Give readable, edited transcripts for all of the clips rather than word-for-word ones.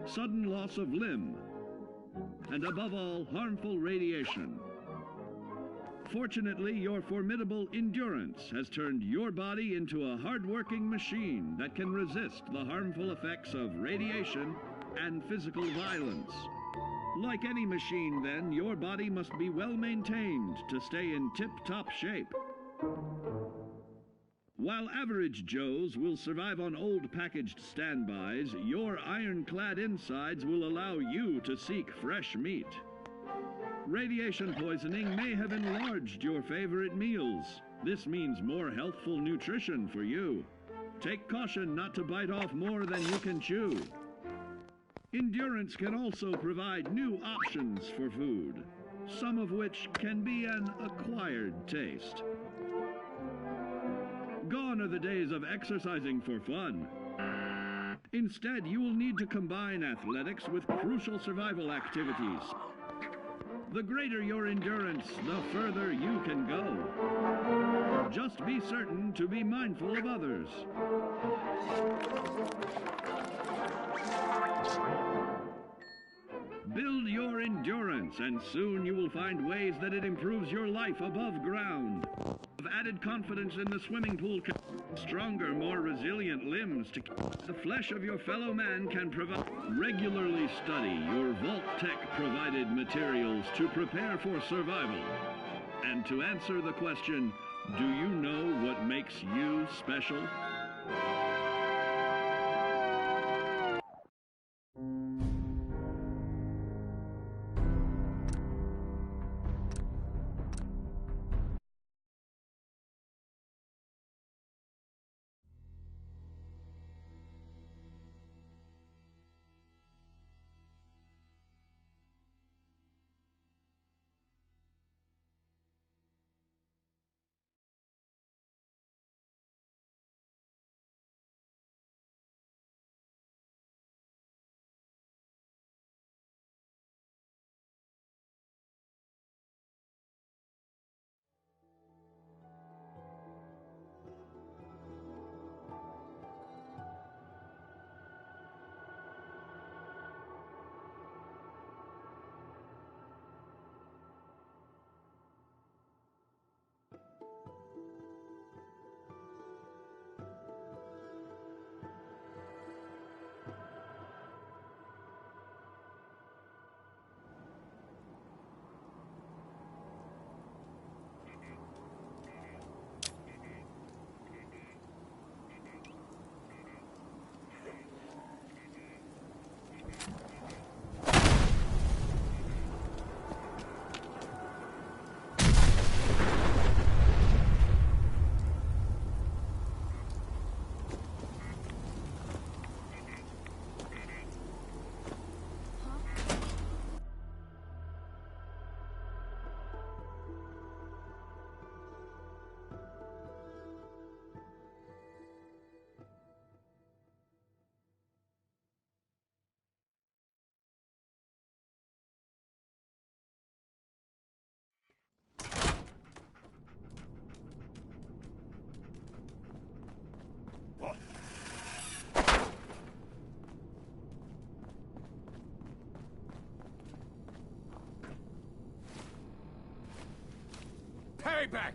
sudden loss of limb, and above all, harmful radiation. Fortunately, your formidable endurance has turned your body into a hard-working machine that can resist the harmful effects of radiation and physical violence. Like any machine, then, your body must be well maintained to stay in tip-top shape. While average Joes will survive on old packaged standbys, your ironclad insides will allow you to seek fresh meat. Radiation poisoning may have enlarged your favorite meals. This means more healthful nutrition for you. Take caution not to bite off more than you can chew. Endurance can also provide new options for food, some of which can be an acquired taste. Gone are the days of exercising for fun. Instead, you will need to combine athletics with crucial survival activities. The greater your endurance, the further you can go. Just be certain to be mindful of others. Build your endurance, and soon you will find ways that it improves your life above ground. Have added confidence in the swimming pool, stronger, more resilient limbs to the flesh of your fellow man can provide. Regularly study your Vault-Tec provided materials to prepare for survival. And to answer the question, do you know what makes you special? Payback!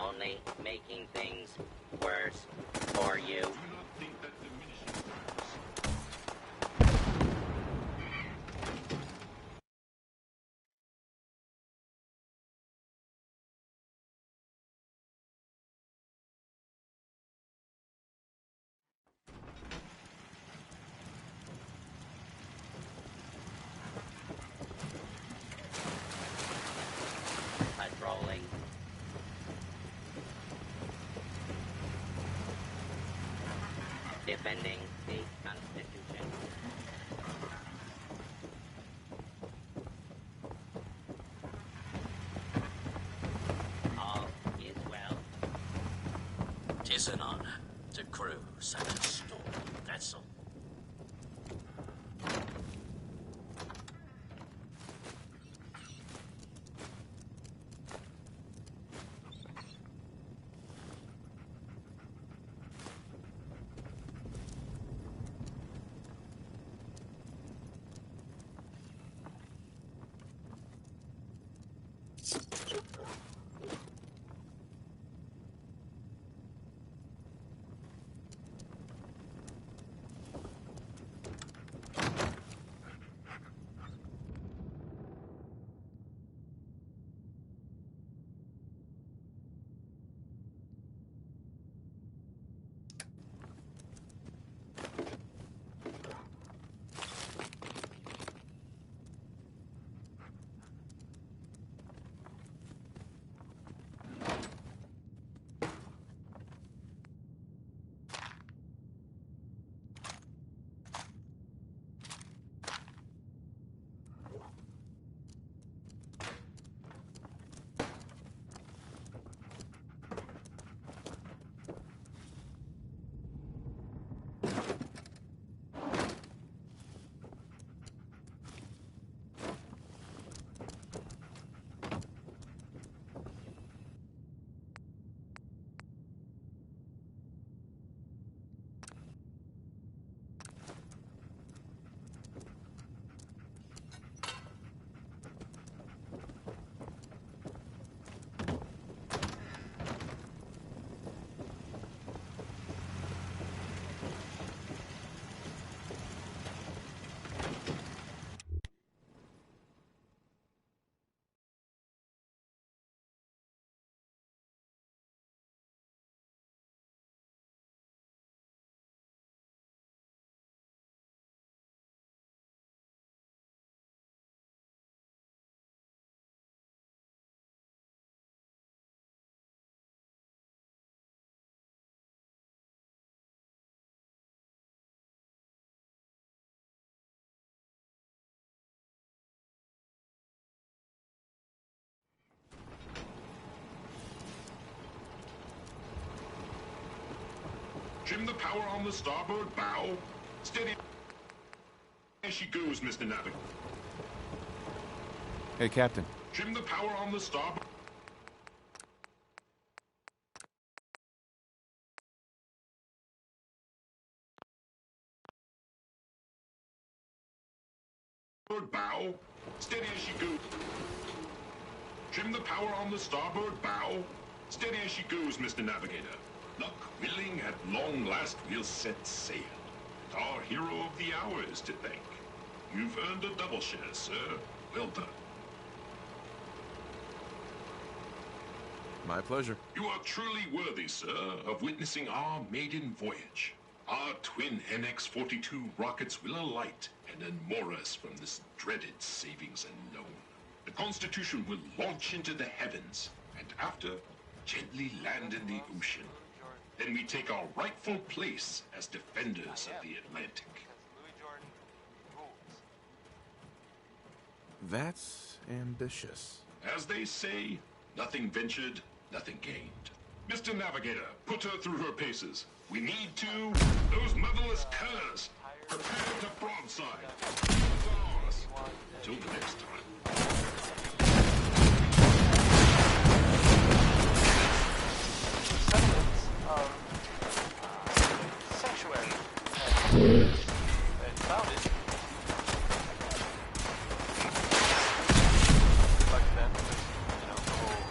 only making things worse for you. Patrolling. Defending the Constitution. All is well. 'Tis an honor to cruise such a stormy vessel. Trim the power on the starboard bow. Steady as she goes, Mr. Navigator. Hey, Captain. Trim the power on the starboard bow. Steady as she goes. Trim the power on the starboard bow. Steady as she goes, Mr. Navigator. Luck willing, at long last we'll set sail. It's our hero of the hour is to thank. You've earned a double share, sir. Well done. My pleasure. You are truly worthy, sir, of witnessing our maiden voyage. Our twin NX-42 rockets will alight and unmoor us from this dreaded savings unknown. The Constitution will launch into the heavens, and after, gently land in the ocean. Then we take our rightful place as defenders of the Atlantic. That's ambitious. As they say, nothing ventured, nothing gained. Mr. Navigator, put her through her paces. We need to... Those motherless curs! Prepare to broadside. It's ours. Till the next time. Sanctuary. And found it. Like that, the whole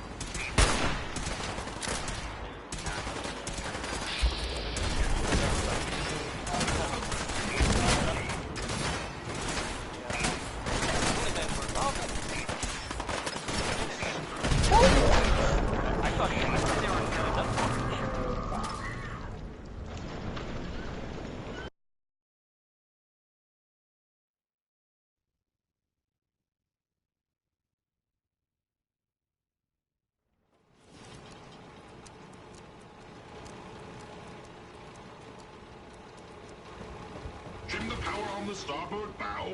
Trim the power on the starboard bow.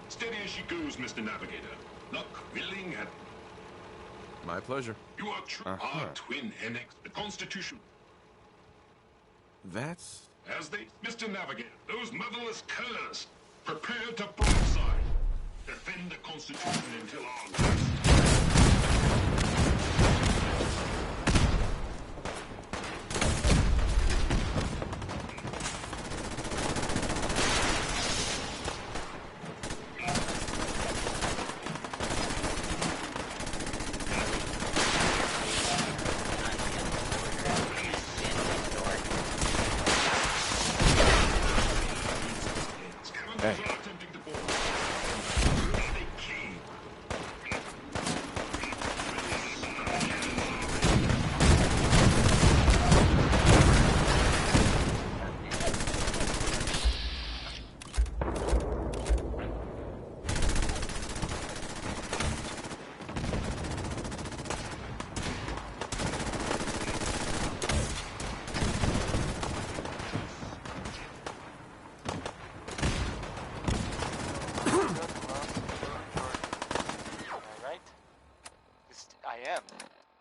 Steady as she goes, Mr. Navigator. Not quilling at... My pleasure. You are true. Our twin NX, the Constitution. That's... As they... Mr. Navigator, those motherless curs, prepare to broadside. Defend the Constitution until our last.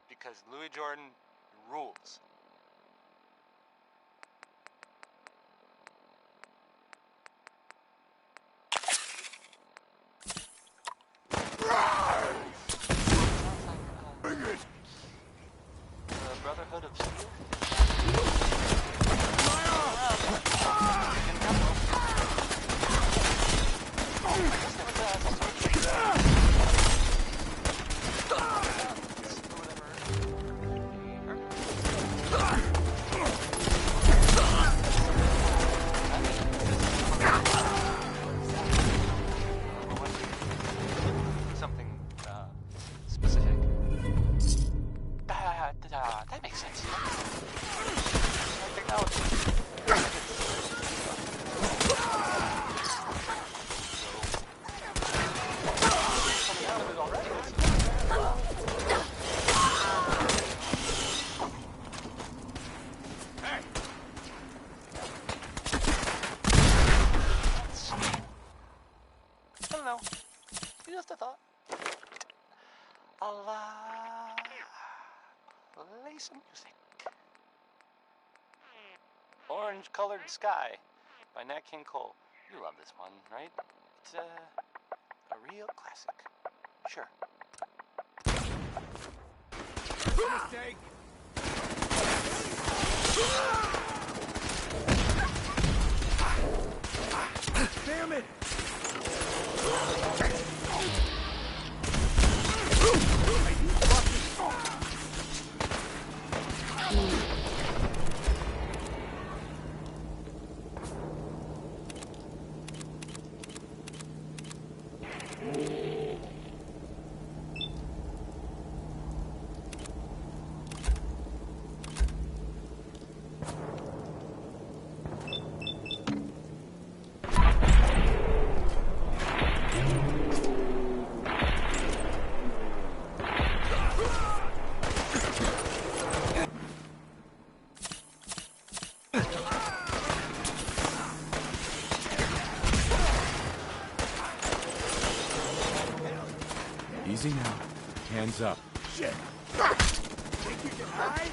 Because Louis Jordan rules. The Brotherhood of Steel? That makes sense. I don't know. Just a thought. I'll play some music. Orange-Colored Sky by Nat King Cole. You love this one, right? It's a real classic. Sure. Mistake. Damn it! Easy now. Hands up. Shit! Think you can hide?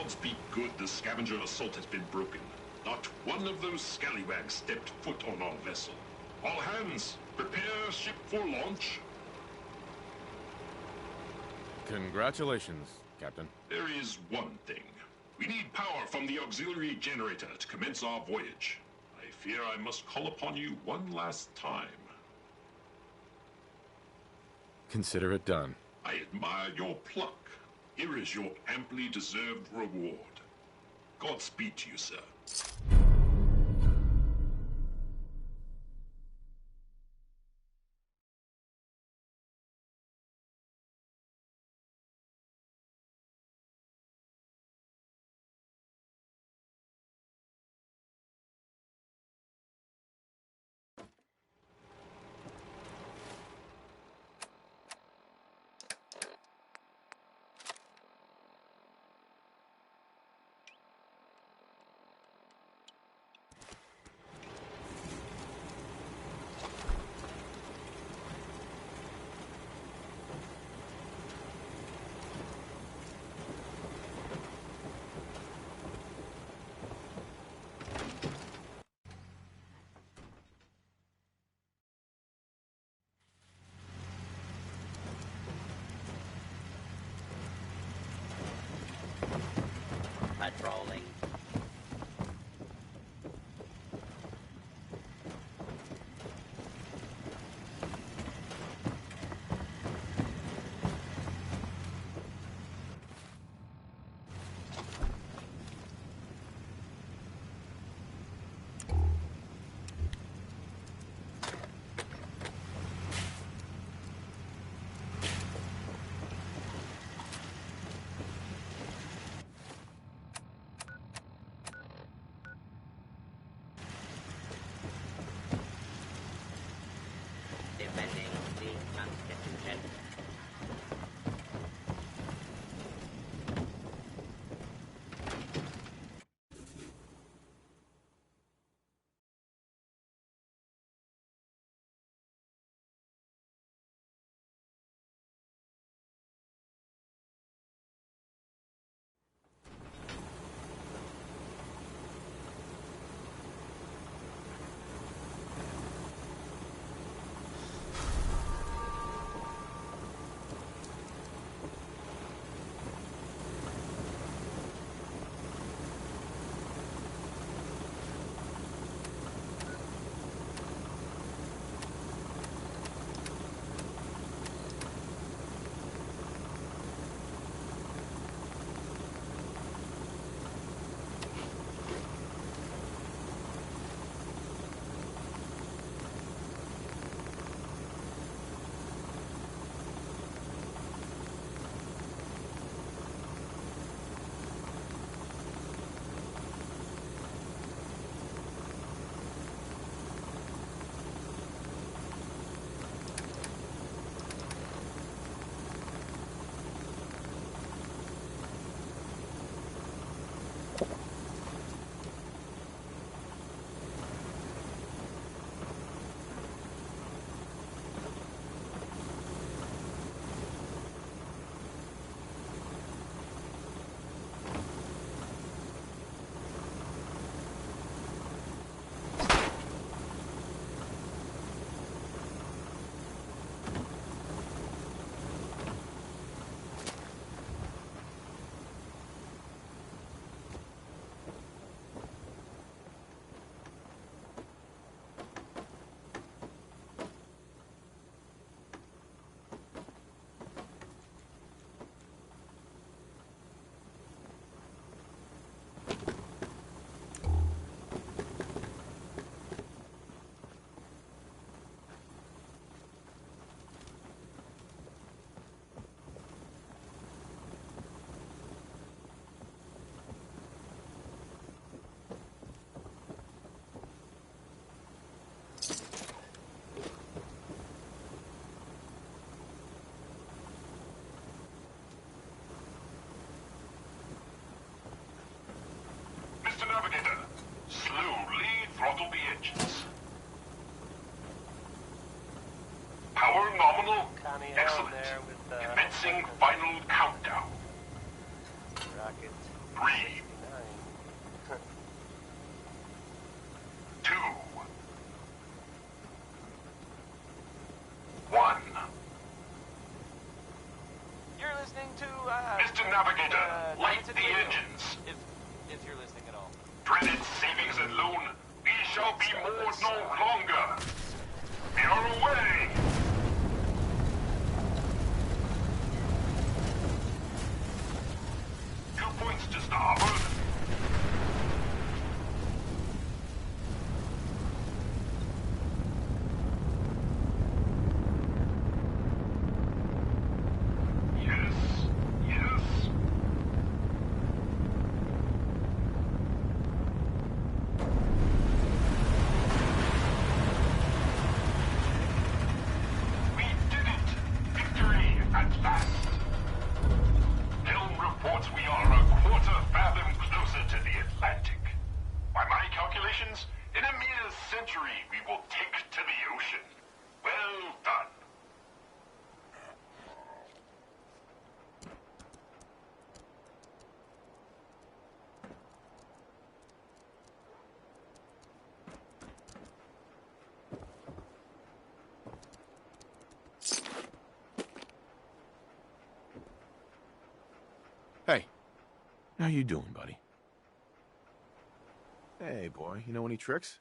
Odds be good the scavenger assault has been broken. Not one of those scallywags stepped foot on our vessel. All hands, prepare ship for launch. Congratulations, Captain. There is one thing. We need power from the auxiliary generator to commence our voyage. I fear I must call upon you one last time. Consider it done. I admire your pluck. Here is your amply deserved reward. Godspeed to you, sir. Patrolling. Defending the Constitution. Connie Excellent. there with the Commencing final countdown. rocket. 3, 2, 1. You're listening to, Mr. Navigator, light the engines. If you're listening at all. Dreaded savings and loan, we shall be moored no longer. We are away. 2 points to starboard. Yes, yes. We did it! Victory at last! Helm reports we are a quarter fathom closer to the Atlantic. By my calculations, in a mere century we will take to the ocean. Well done. Hey, how you doing, buddy? Hey, boy, you know any tricks?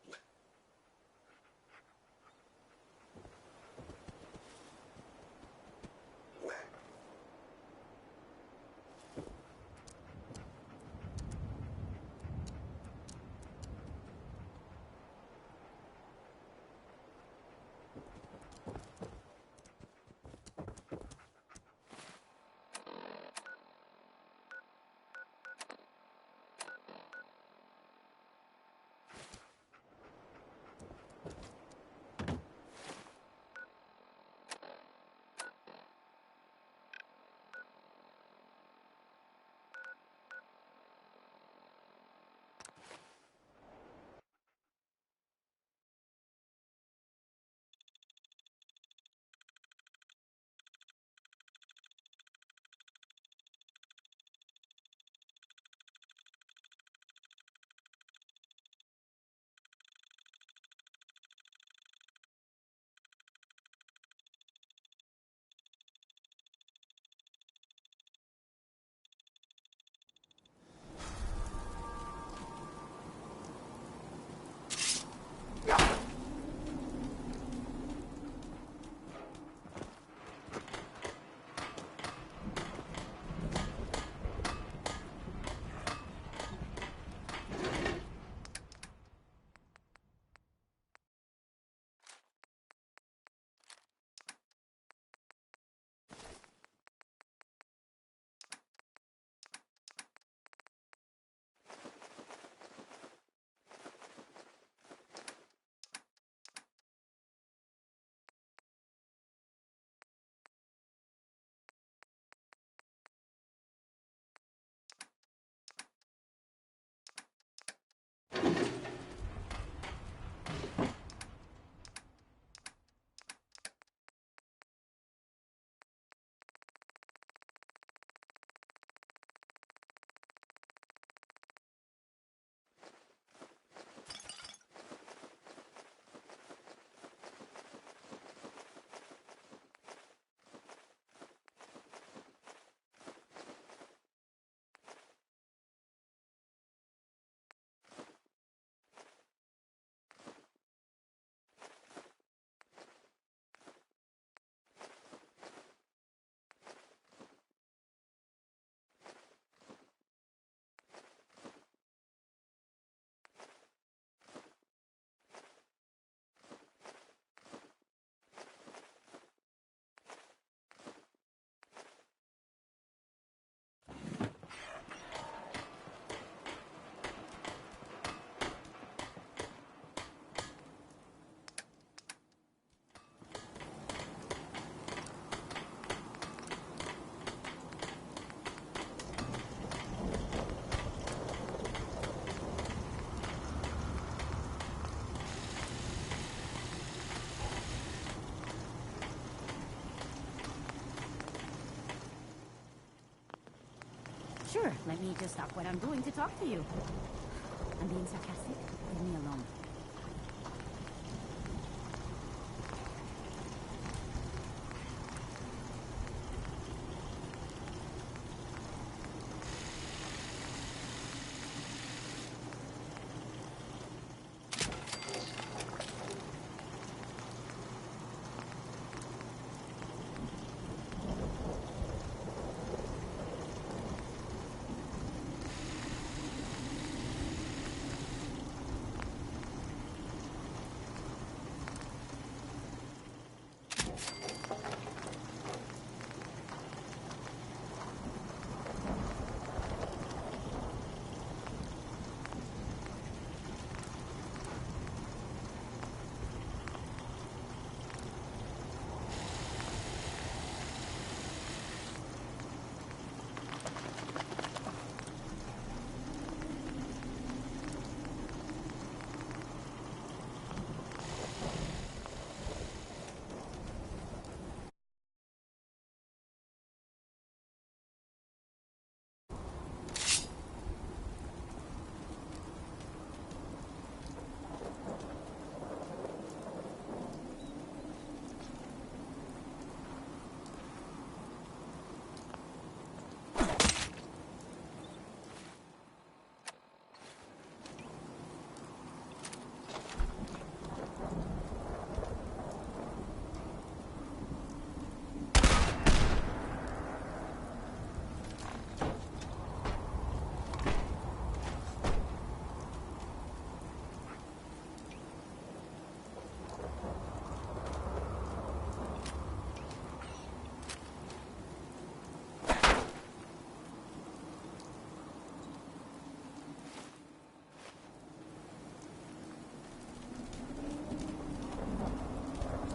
Sure, let me just stop what I'm doing to talk to you. I'm being sarcastic. Leave me alone.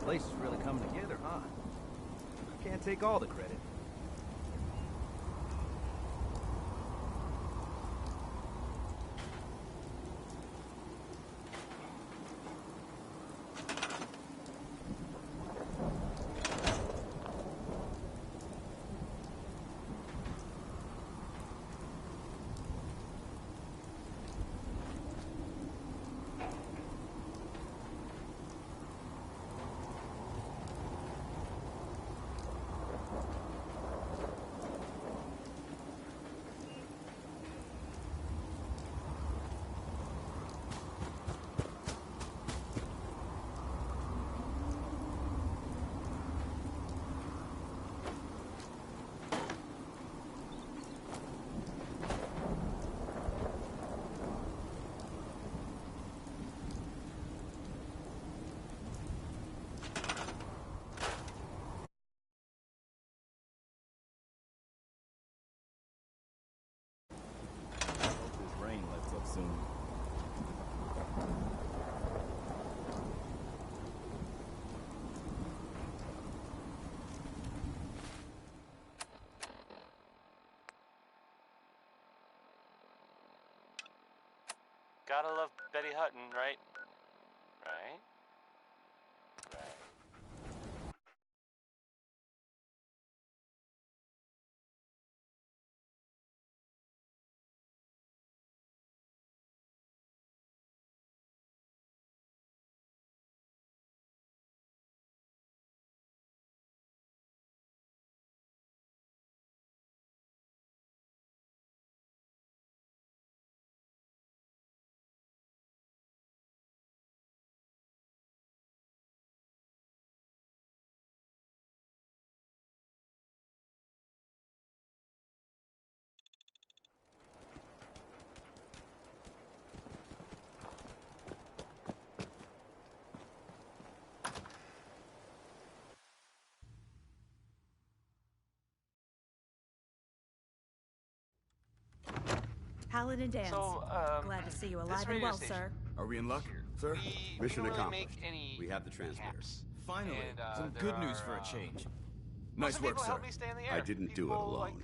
Place is really coming together, huh? I can't take all the credit. Soon. Gotta love Betty Hutton, right? Right? Right. Paladin Dance. So, glad to see you this alive and radio well, station, sir. Are we in luck, sir? we Mission don't really accomplished. make any We have the transmitter. caps. Finally, And, some there good news are, for a change. Nice some work, people sir. help me stay in the air. I didn't do it People alone.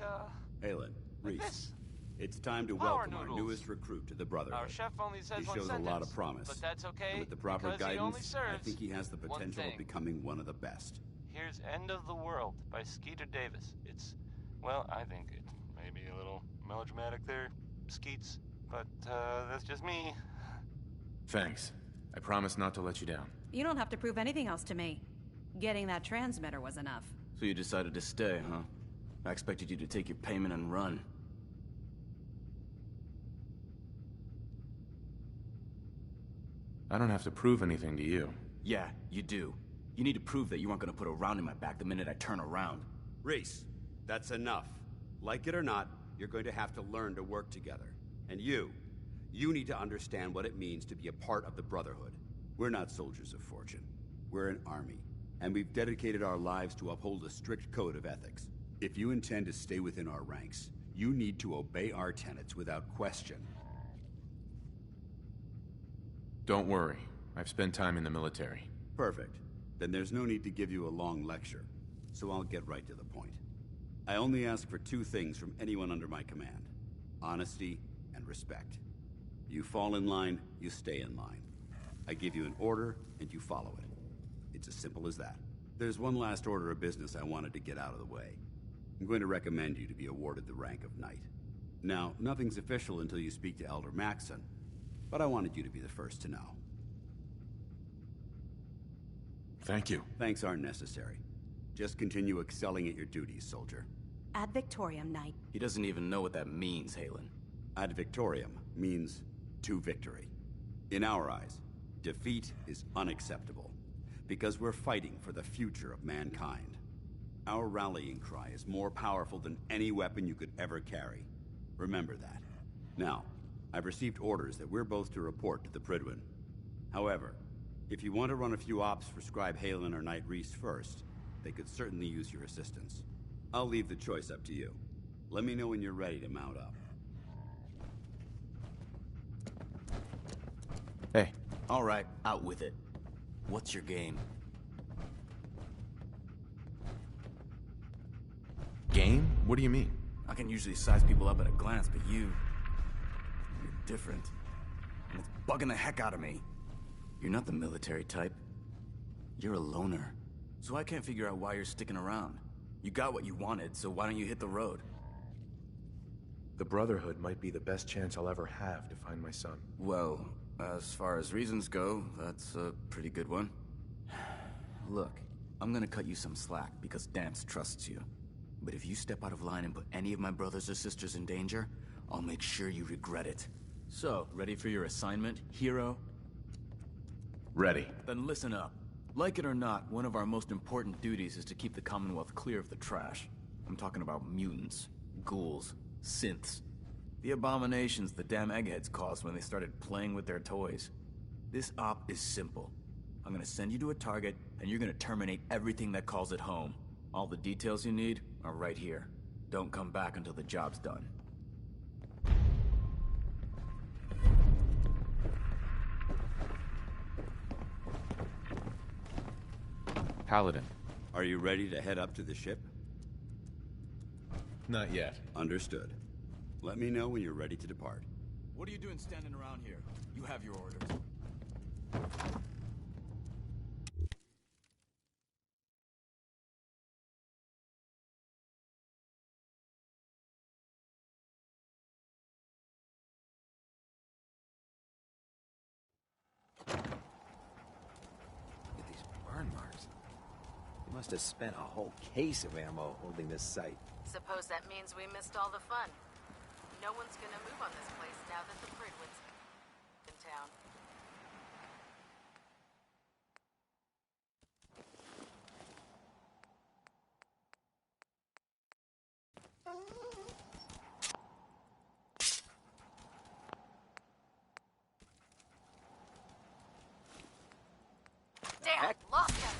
Like, Aylin, like Reese, this. it's time to Power welcome our noodles. newest recruit to the Brotherhood. Our chef only says He one shows sentence, a lot of promise. but that's okay, And with the proper because he only guidance, serves I think he has the one potential thing. of becoming one of the best. Here's End of the World by Skeeter Davis. It's, well, I think it Maybe a little melodramatic there, Skeets, but that's just me. Thanks. I promise not to let you down. You don't have to prove anything else to me. Getting that transmitter was enough. So you decided to stay, huh? I expected you to take your payment and run. I don't have to prove anything to you. Yeah, you do. You need to prove that you aren't gonna put a round in my back the minute I turn around. Reese, that's enough. Like it or not, you're going to have to learn to work together. And you need to understand what it means to be a part of the Brotherhood. We're not soldiers of fortune. We're an army, and we've dedicated our lives to uphold a strict code of ethics. If you intend to stay within our ranks, you need to obey our tenets without question. Don't worry. I've spent time in the military. Perfect. Then there's no need to give you a long lecture. So I'll get right to the point. I only ask for two things from anyone under my command: honesty and respect. You fall in line, you stay in line. I give you an order, and you follow it. It's as simple as that. There's one last order of business I wanted to get out of the way. I'm going to recommend you to be awarded the rank of Knight. Now, nothing's official until you speak to Elder Maxson, but I wanted you to be the first to know. Thank you. Thanks aren't necessary. Just continue excelling at your duties, soldier. Ad Victoriam, Knight. He doesn't even know what that means, Halen. Ad Victoriam means to victory. In our eyes, defeat is unacceptable, because we're fighting for the future of mankind. Our rallying cry is more powerful than any weapon you could ever carry. Remember that. Now, I've received orders that we're both to report to the Pridwin. However, if you want to run a few ops for Scribe Halen or Knight Reese first, they could certainly use your assistance. I'll leave the choice up to you. Let me know when you're ready to mount up. Hey. All right, out with it. What's your game? Game? What do you mean? I can usually size people up at a glance, but you're different. And it's bugging the heck out of me. You're not the military type. You're a loner. So I can't figure out why you're sticking around. You got what you wanted, so why don't you hit the road? The Brotherhood might be the best chance I'll ever have to find my son. Well, as far as reasons go, that's a pretty good one. Look, I'm gonna cut you some slack because Dance trusts you. But if you step out of line and put any of my brothers or sisters in danger, I'll make sure you regret it. So, ready for your assignment, hero? Ready. Then listen up. Like it or not, one of our most important duties is to keep the Commonwealth clear of the trash. I'm talking about mutants, ghouls, synths. The abominations the damn eggheads caused when they started playing with their toys. This op is simple. I'm gonna send you to a target, and you're gonna terminate everything that calls it home. All the details you need are right here. Don't come back until the job's done. Paladin. Are you ready to head up to the ship? Not yet. Understood. Let me know when you're ready to depart. What are you doing standing around here? You have your orders. Look at these burn marks. They must have spent a whole case of ammo holding this site. Suppose that means we missed all the fun. No one's gonna move on this place now that the Pridwin's in town. Damn, lost him!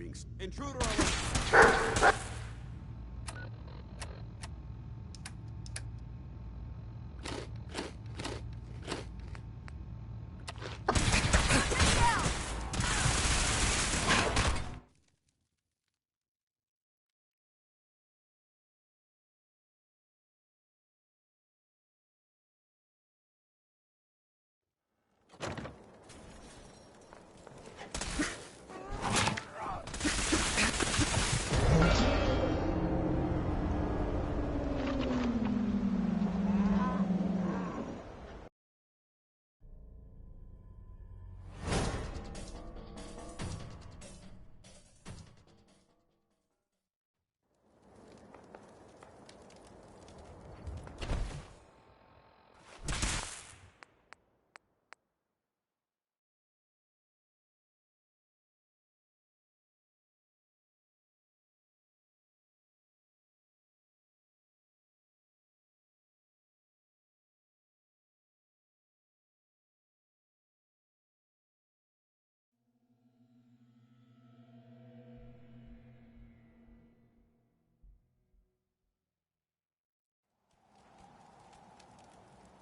being... Intruder alert!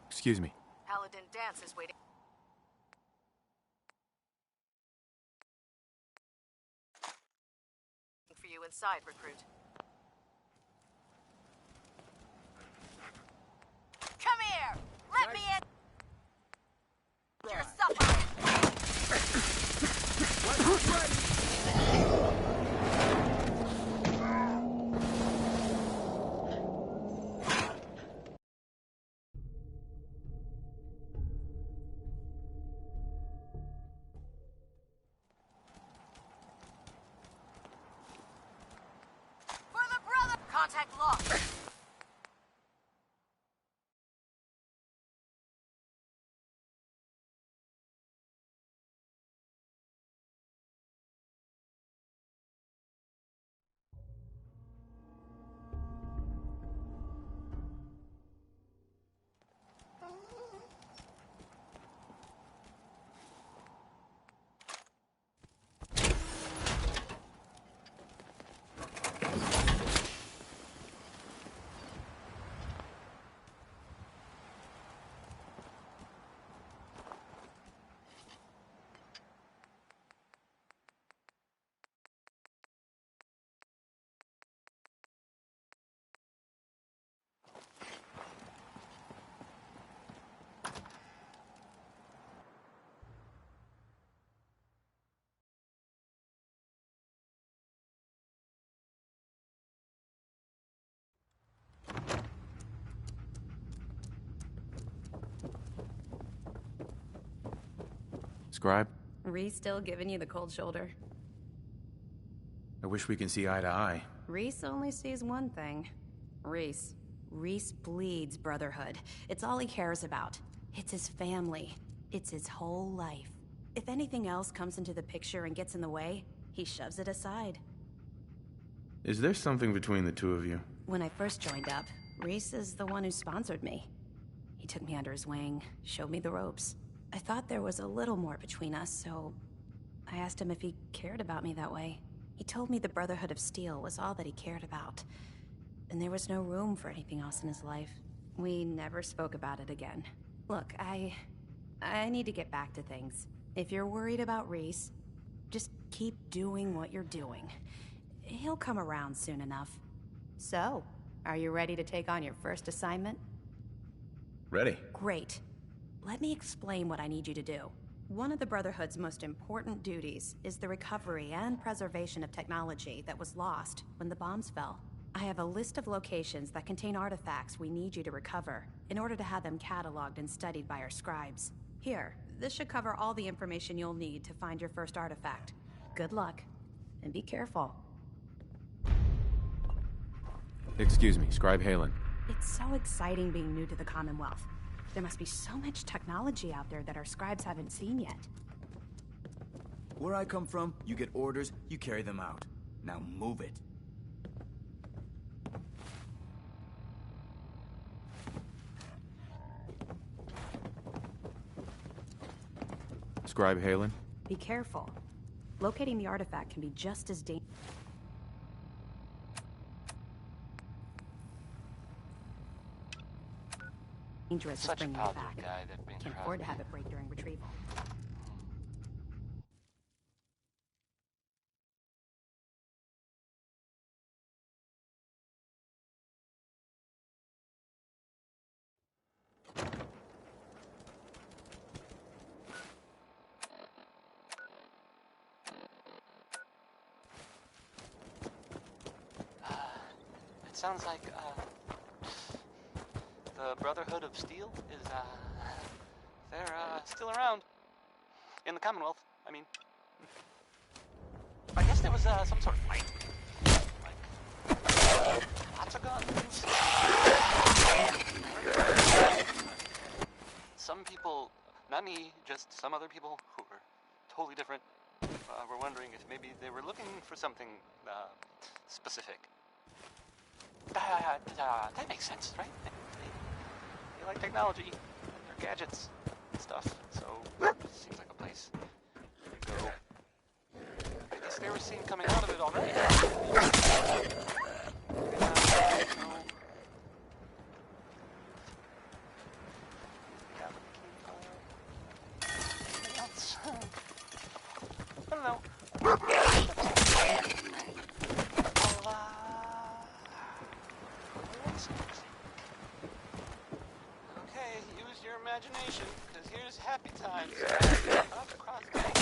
Excuse me. Paladin Dance is waiting for you inside, recruit. Come here! Let me in! Your supper! Contact lost. Scribe? Reese still giving you the cold shoulder? I wish we can see eye to eye. Reese only sees one thing. Reese. Reese bleeds brotherhood. It's all he cares about. It's his family. It's his whole life. If anything else comes into the picture and gets in the way, he shoves it aside. Is there something between the two of you? When I first joined up, Reese is the one who sponsored me. He took me under his wing, showed me the ropes. I thought there was a little more between us, so I asked him if he cared about me that way. He told me the Brotherhood of Steel was all that he cared about, and there was no room for anything else in his life. We never spoke about it again. Look, I need to get back to things. If you're worried about Reese, just keep doing what you're doing. He'll come around soon enough. So, are you ready to take on your first assignment? Ready. Great. Let me explain what I need you to do. One of the Brotherhood's most important duties is the recovery and preservation of technology that was lost when the bombs fell. I have a list of locations that contain artifacts we need you to recover in order to have them cataloged and studied by our scribes. Here, this should cover all the information you'll need to find your first artifact. Good luck, and be careful. Excuse me, Scribe Halen. It's so exciting being new to the Commonwealth. There must be so much technology out there that our scribes haven't seen yet. Where I come from, you get orders, you carry them out. Now move it. Scribe Halen? Be careful. Locating the artifact can be just as dangerous as Such a bringing it pal to back. a guy that being Can't afford to have it break during retrieval. It sounds like, the Brotherhood of Steel is, they're, still around. In the Commonwealth, I mean. I guess there was, some sort of fight. Like, lots of guns. Some people, not me, just some other people who were totally different, were wondering if maybe they were looking for something, specific. That makes sense, right? They like technology, their gadgets, and stuff, so it seems like a place to go. I guess they were seen coming out of it already. Anything else? I don't know. Okay, use your imagination, because here's happy times. Up across Daca.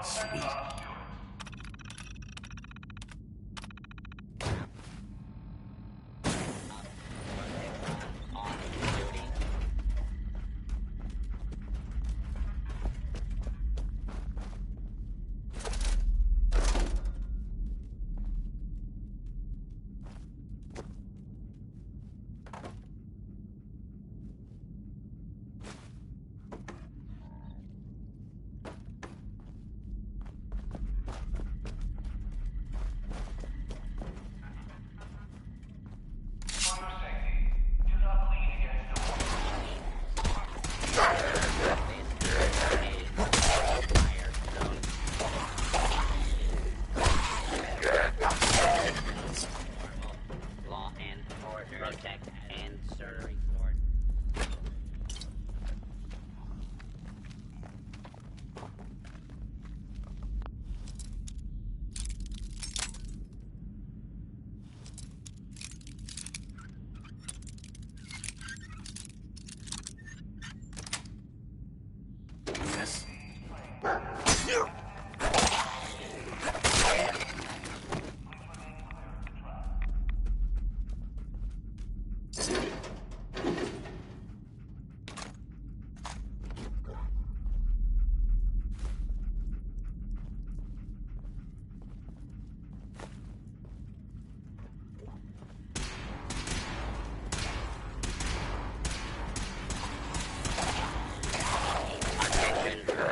Sweet.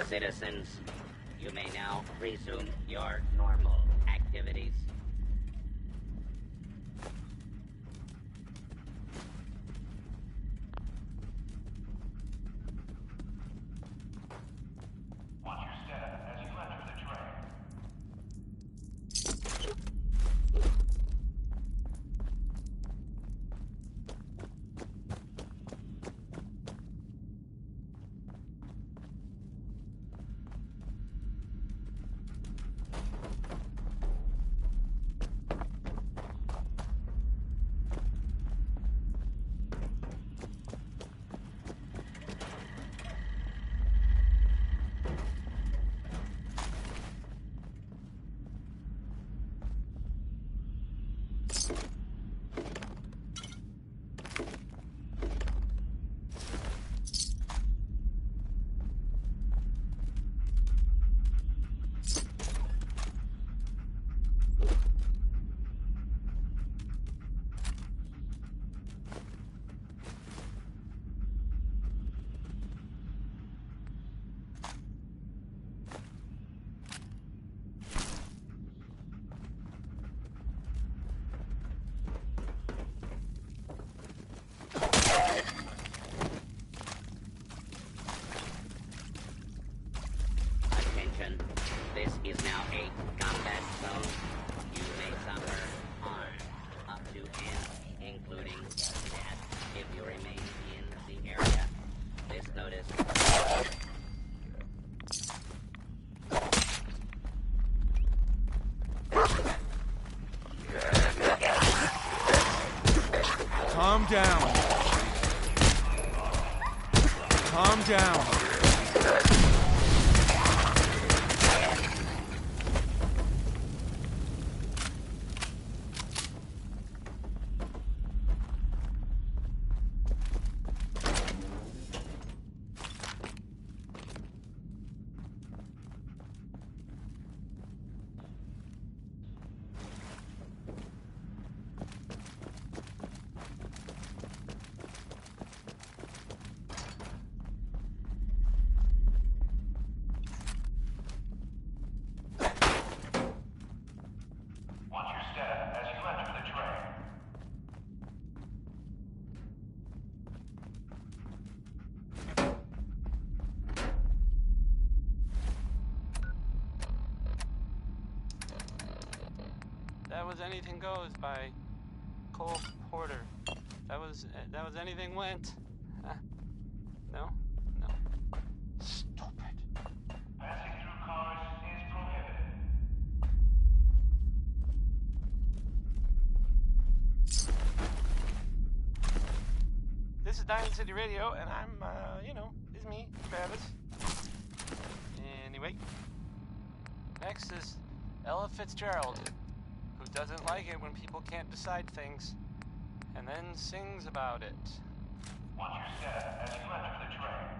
Citizens, you may now resume your normal activities. Watch your step as you enter the train. This is now a combat zone. You may suffer harm up to and including death if you remain in the area. This notice. Calm down. Calm down. That was Anything Goes by Cole Porter. That was Anything Went. No? No. Stupid. Passing through cars is prohibited. This is Diamond City Radio, and I'm, it's me, Travis. Anyway, Ella Fitzgerald, who doesn't like it when people can't decide things, and then sings about it. Watch your step as you enter the train.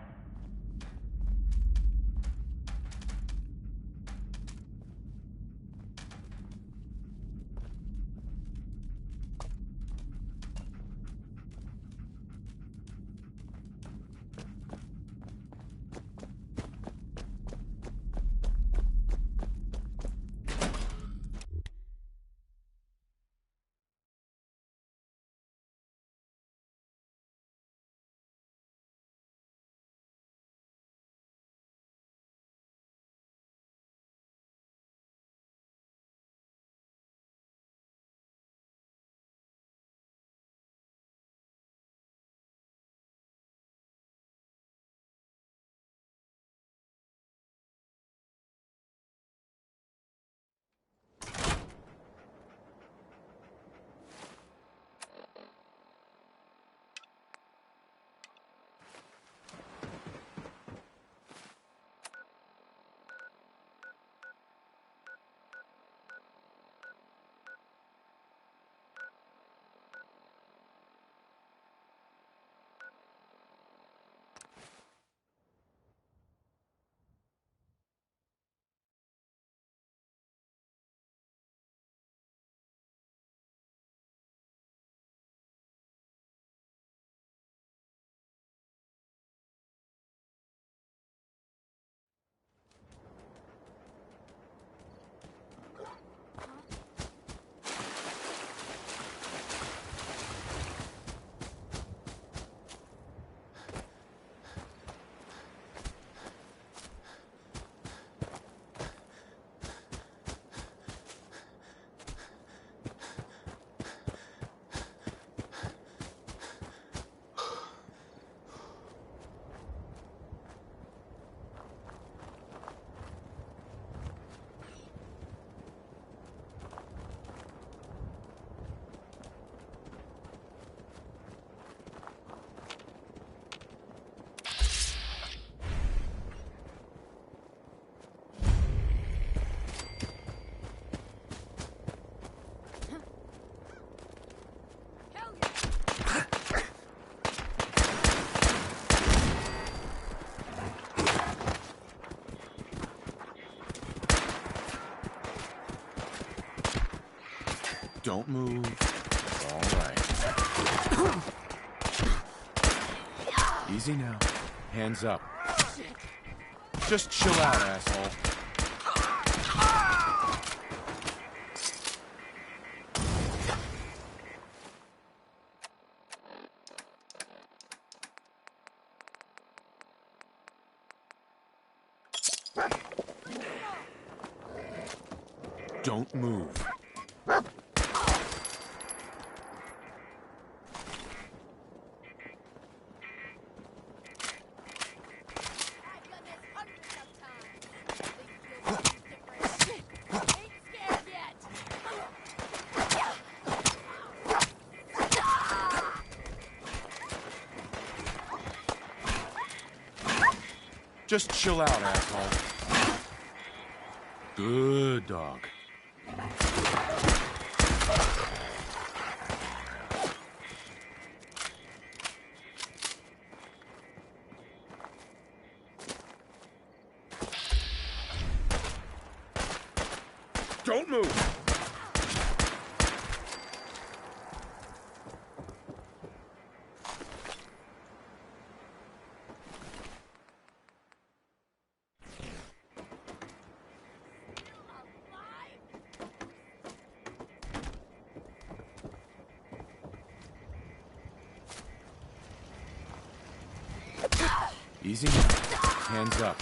Don't move. All right. Easy now. Hands up. Just chill out, asshole. Don't move. Just chill out, asshole. Good dog. Don't move! Easy now. Hands up.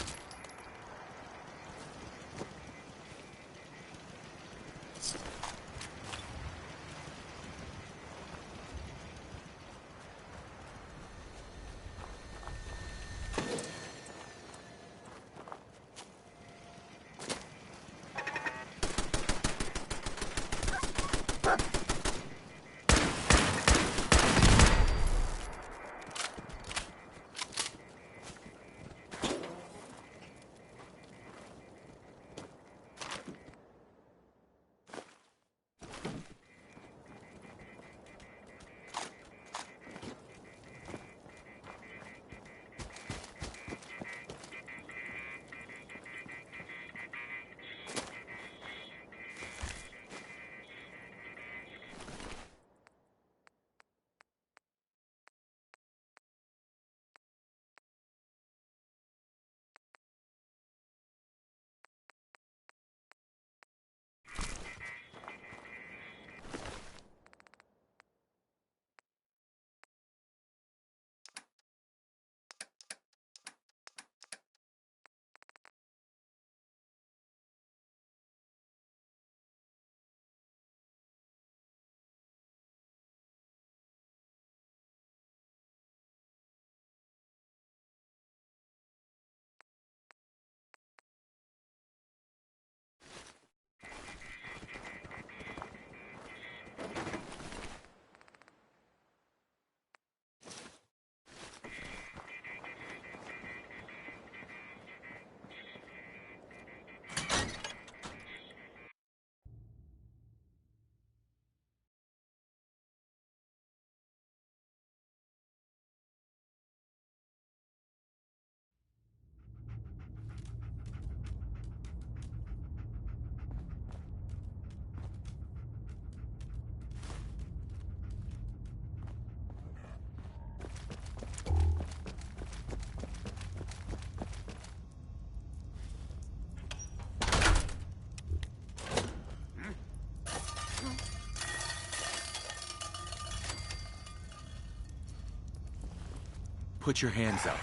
Put your hands up.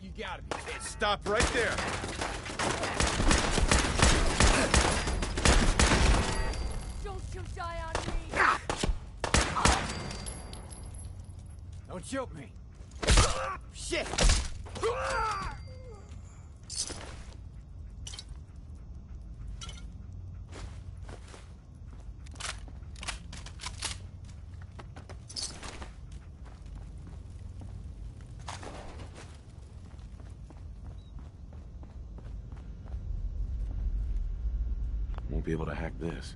You gotta be. Stop right there. Don't you die on me! Don't choke me. Shit! Won't be able to hack this.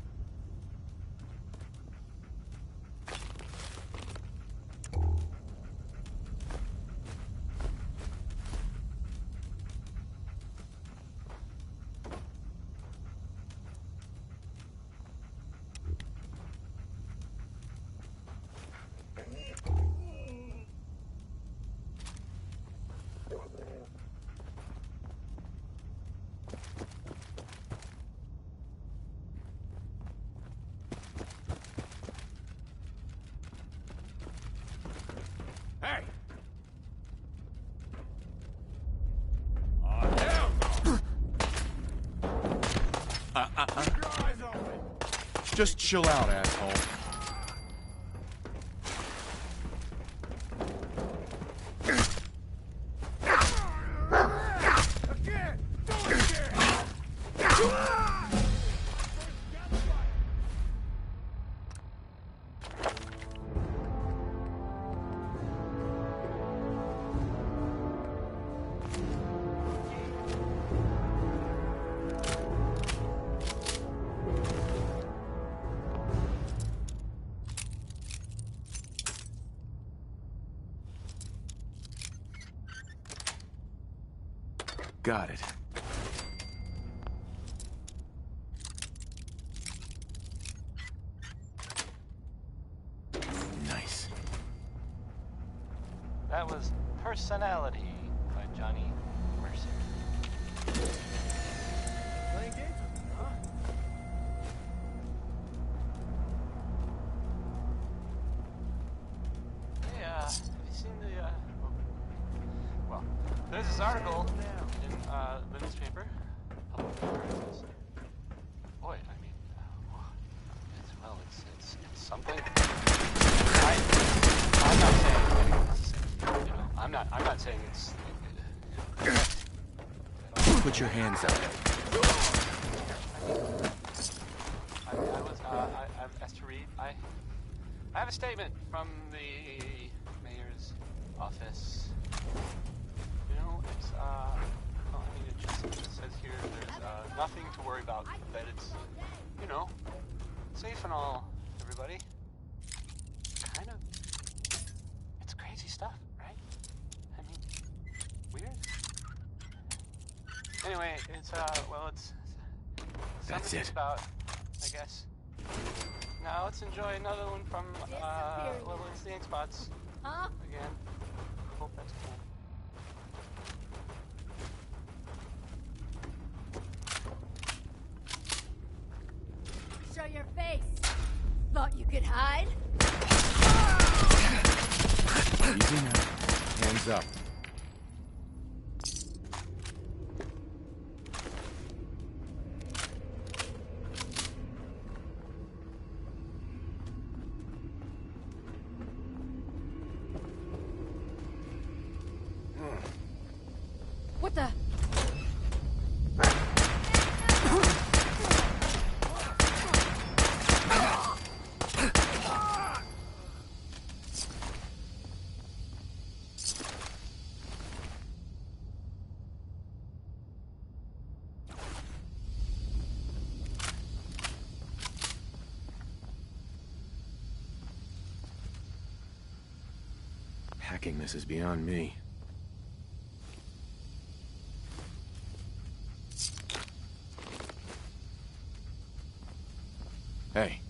Hey! Oh, hell no! Keep your eyes open! Just chill out, asshole. Again! Do it again! Got it. Nice. That was Personality by Johnny Mercer. Playing games with me, huh? Hey, have you seen the, well, there's this article in, the newspaper. Public references. Boy, I mean, it's something. I'm not saying it's, you know, I'm not saying it's, Put your hands up. I've asked to read. I have a statement from the mayor's office. You know, it's, well, I mean, it just says here there's, nothing to worry about, that it's, you know, safe and all, everybody. Kind of, it's crazy stuff, right? I mean, weird. Anyway, it's, well, it's That's something it. about, I guess. Now let's enjoy another one from, well, it's the ink spots. Huh? Again. Hope that's cool. Show your face. Thought you could hide? Easy now. Hands up. What the? Hacking this is beyond me. Hey.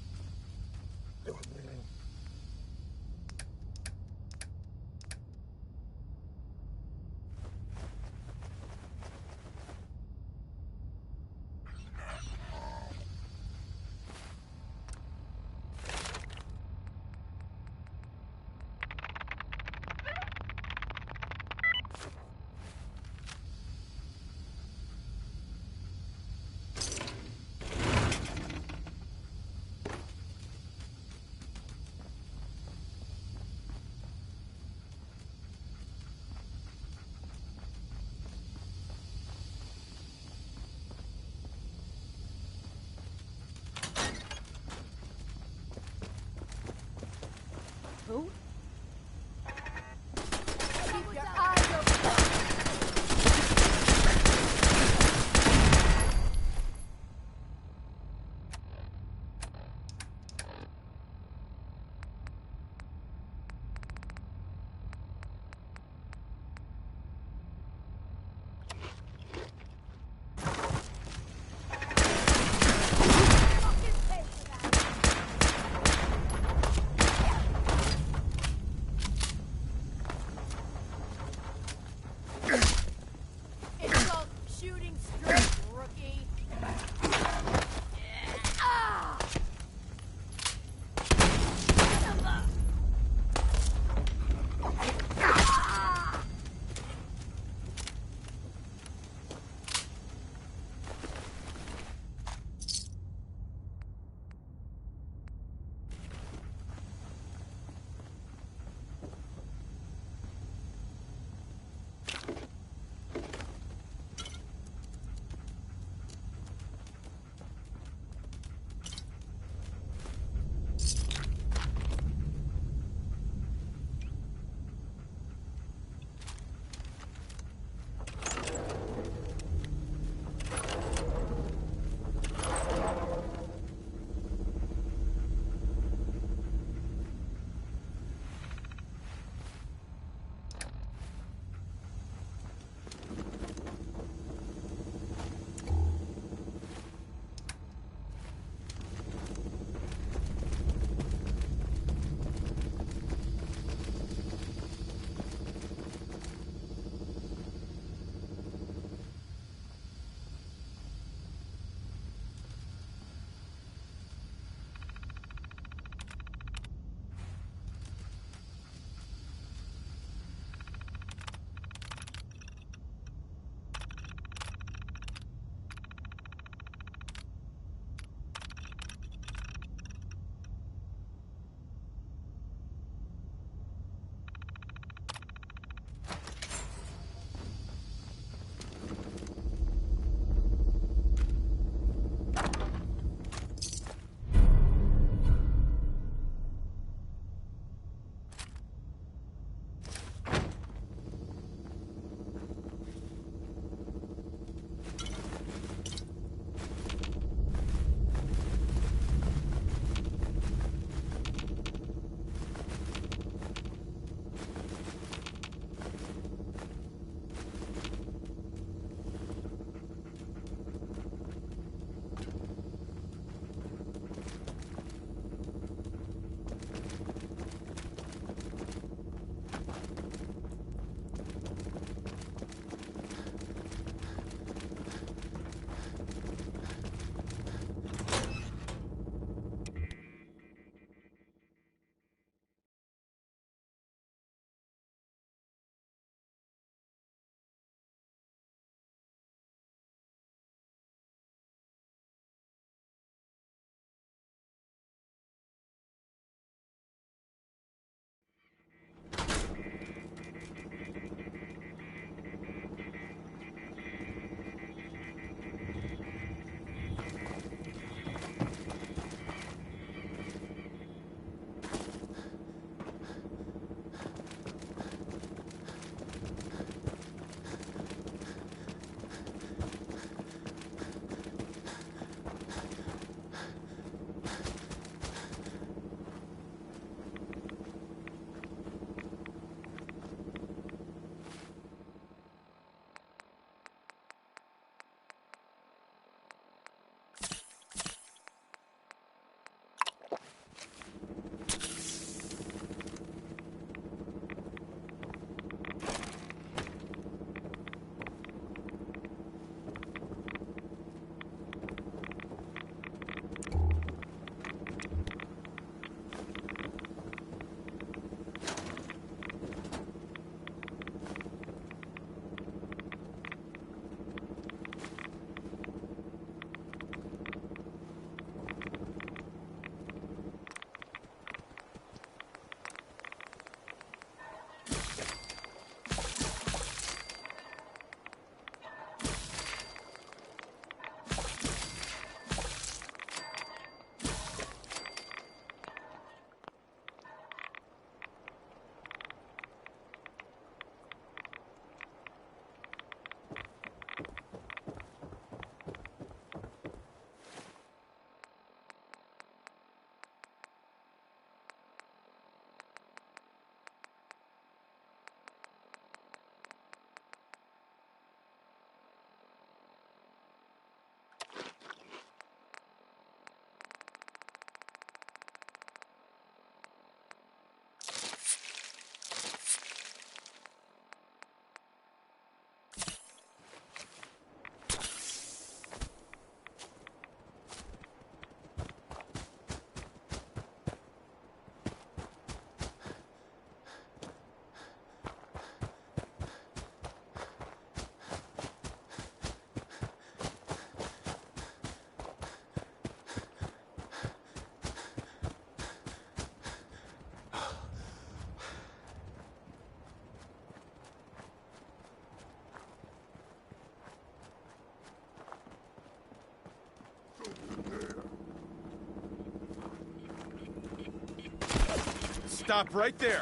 Stop right there.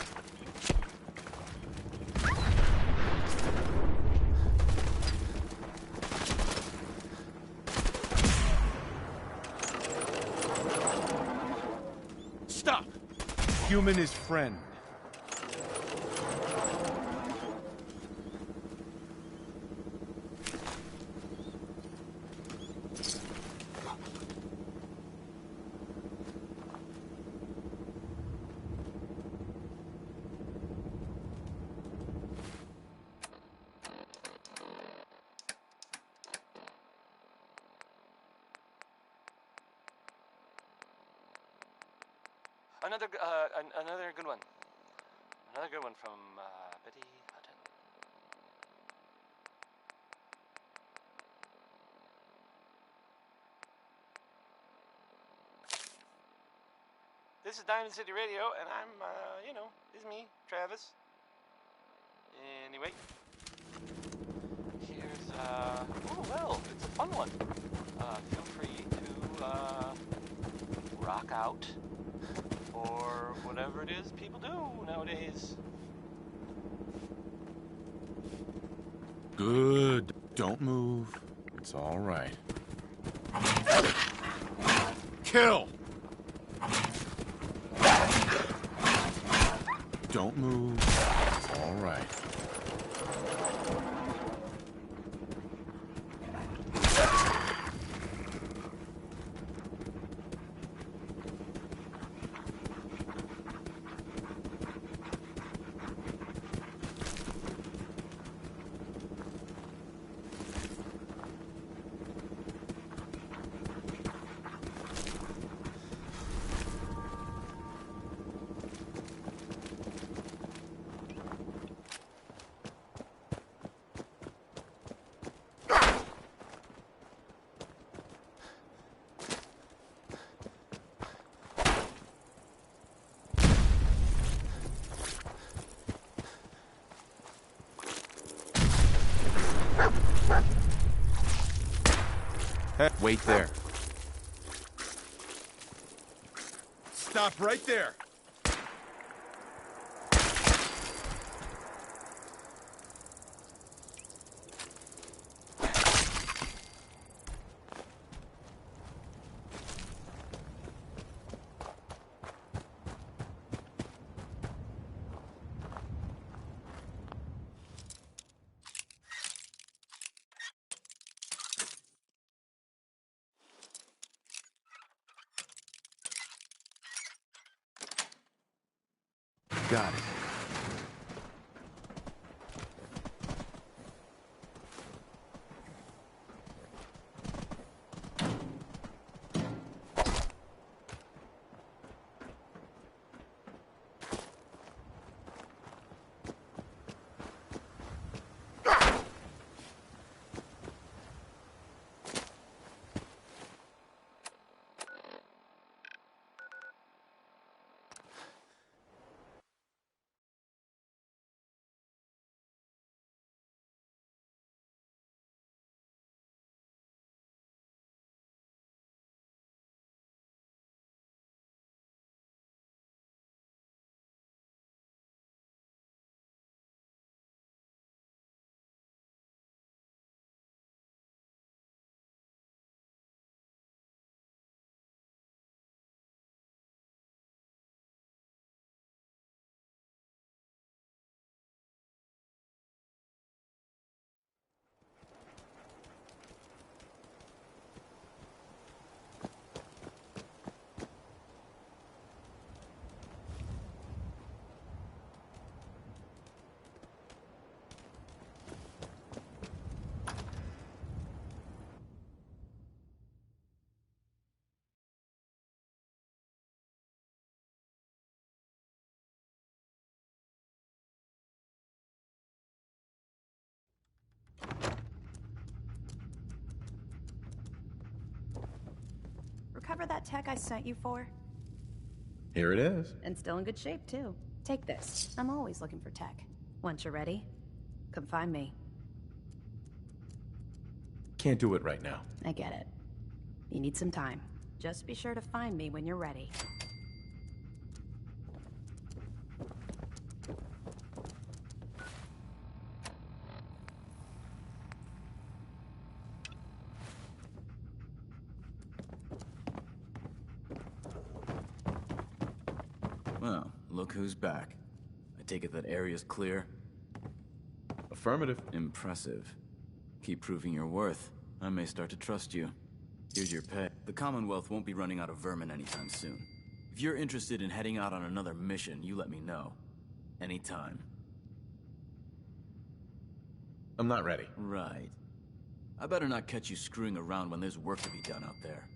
Stop! Human is friend. Another good one. Another good one from Betty Hutton. This is Diamond City Radio, and I'm, this is me, Travis. Anyway, here's, it's a fun one. Feel free to rock out. Or whatever it is people do nowadays. Good. Don't move. It's all right. Kill! Don't move. It's all right. Hey, wait there. Stop right there. Got it. Recover that tech I sent you for? Here it is. And still in good shape, too. Take this. I'm always looking for tech. Once you're ready, come find me. Can't do it right now. I get it. You need some time. Just be sure to find me when you're ready. Look who's back. I take it that area's clear? Affirmative. Impressive. Keep proving your worth. I may start to trust you. Here's your pay. The Commonwealth won't be running out of vermin anytime soon. If you're interested in heading out on another mission, you let me know. Anytime. I'm not ready. Right. I better not catch you screwing around when there's work to be done out there.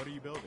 What are you building?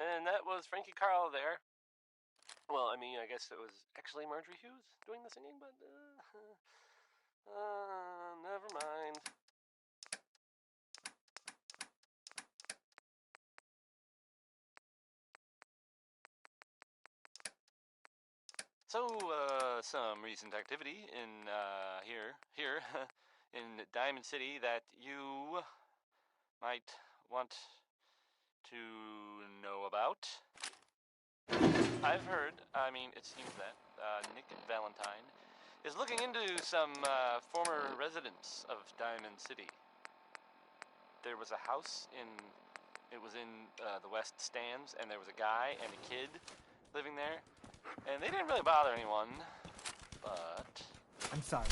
And that was Frankie Carl there. Well, I mean, I guess it was actually Marjorie Hughes doing the singing, but never mind. So, some recent activity in here in Diamond City that you might want to know about. I've heard, I mean, it seems that Nick Valentine is looking into some former residents of Diamond City. There was a house it was in the West Stands, and there was a guy and a kid living there, and they didn't really bother anyone, but... I'm sorry,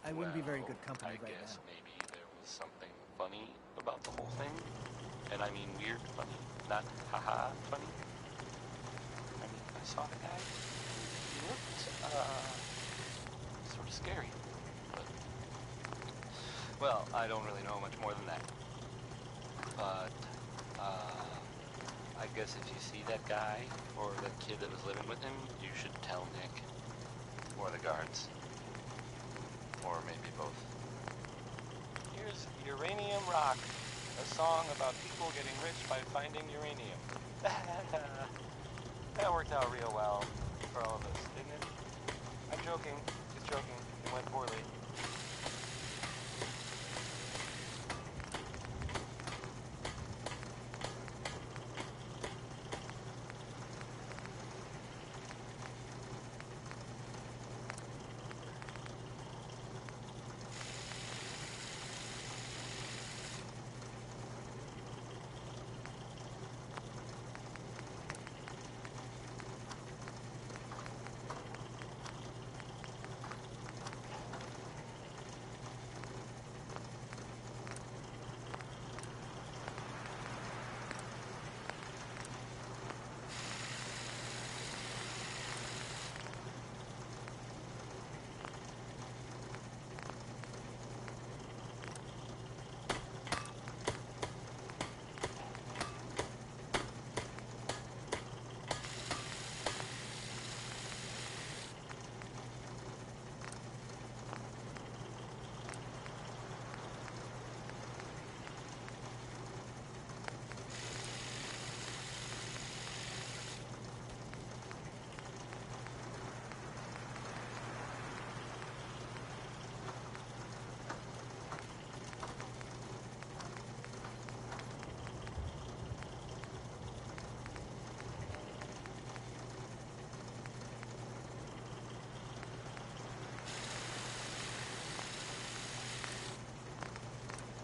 I wouldn't be very good company right now. I guess maybe there was something funny about the whole thing, and I mean weird funny, not haha funny. I mean, I saw the guy, he looked sort of scary, but... Well, I don't really know much more than that. But, I guess if you see that guy, or that kid that was living with him, you should tell Nick. Or the guards. Or maybe both. Here's Uranium Rock, a song about people getting rich by finding uranium. That worked out real well for all of us, didn't it? I'm joking, just joking, it went poorly.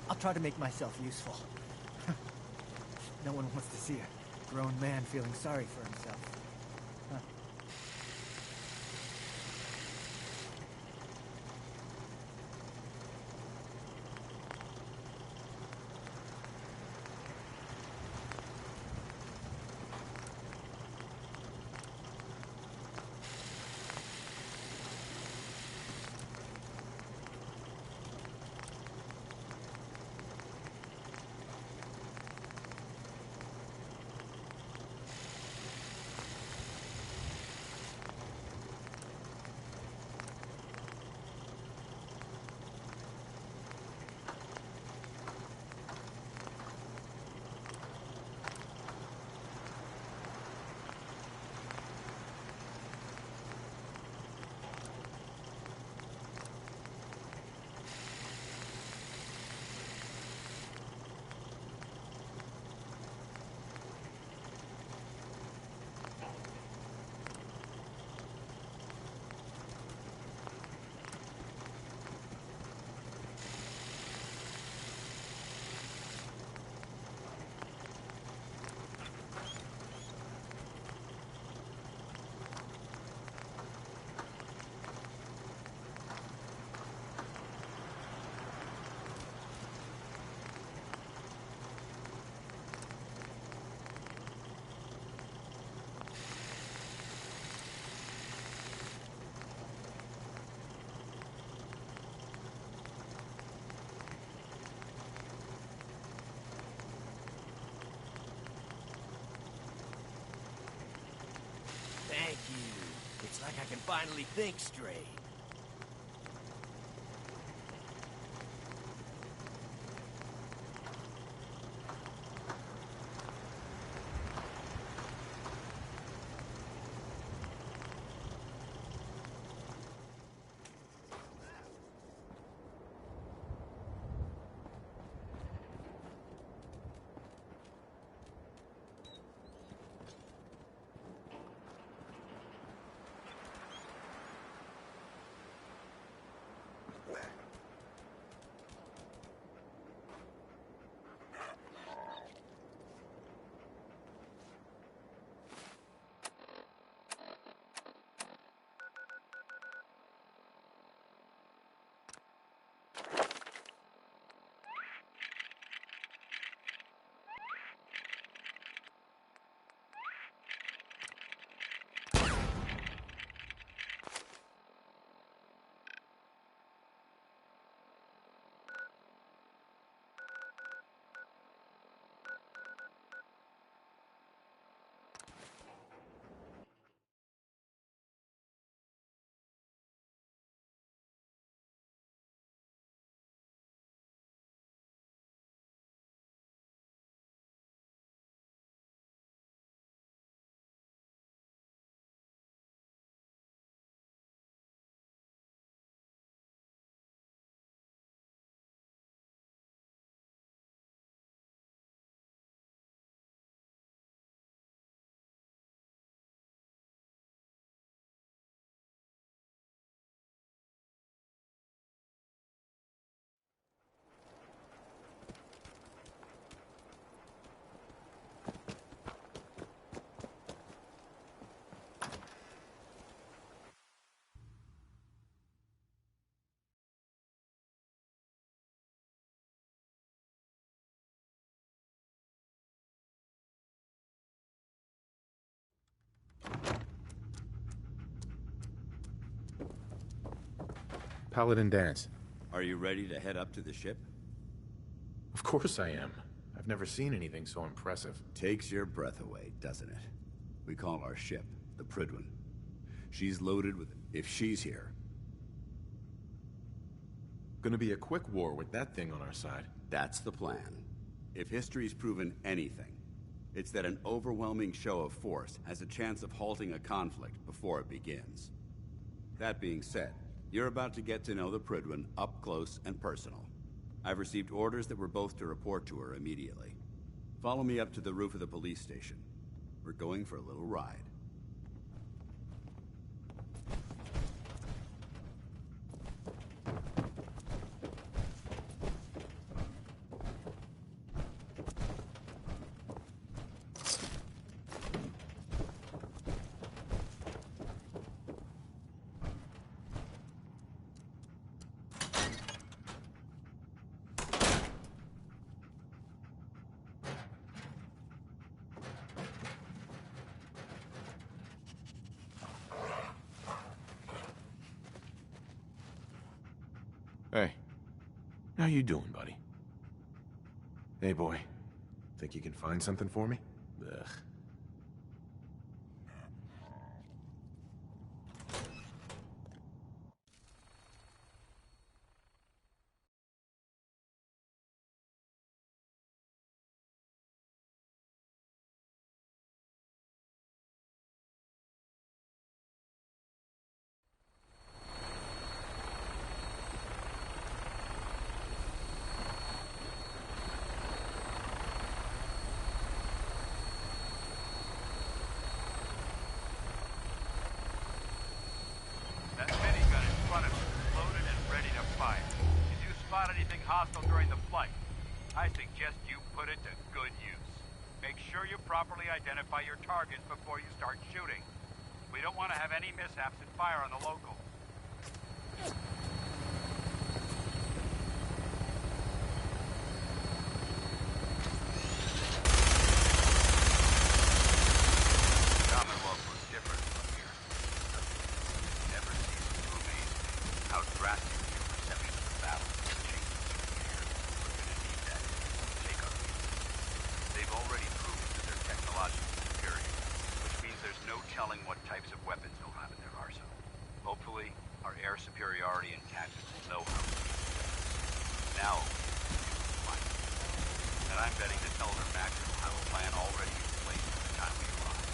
I'll try to make myself useful. No one wants to see a grown man feeling sorry for himself. Huh. I can finally think straight. Paladin dance. Are you ready to head up to the ship? Of course I am. I've never seen anything so impressive. Takes your breath away, doesn't it? We call our ship the Prydwen. She's loaded with... If she's here... Gonna be a quick war with that thing on our side. That's the plan. If history's proven anything, it's that an overwhelming show of force has a chance of halting a conflict before it begins. That being said, you're about to get to know the Prydwen up close and personal. I've received orders that we're both to report to her immediately. Follow me up to the roof of the police station. We're going for a little ride. Hey. How you doing, buddy? Hey, boy. Think you can find something for me? Ugh. That minigun in front of you is loaded and ready to fire. If you spot anything hostile during the flight, I suggest you put it to good use. Make sure you properly identify your targets before you start shooting. We don't want to have any mishaps and fire on the locals. Commonwealth was different from here. Never ceases to amaze me how drastic your perception of the battle changes from here. We're gonna need that to take our lead. They've already proven that they're technologically superior, which means there's no telling what types of weapons they'll have in their arsenal. tactical know-how. Now, and I'm betting that Elder Max will have a plan already in place by the time we arrive.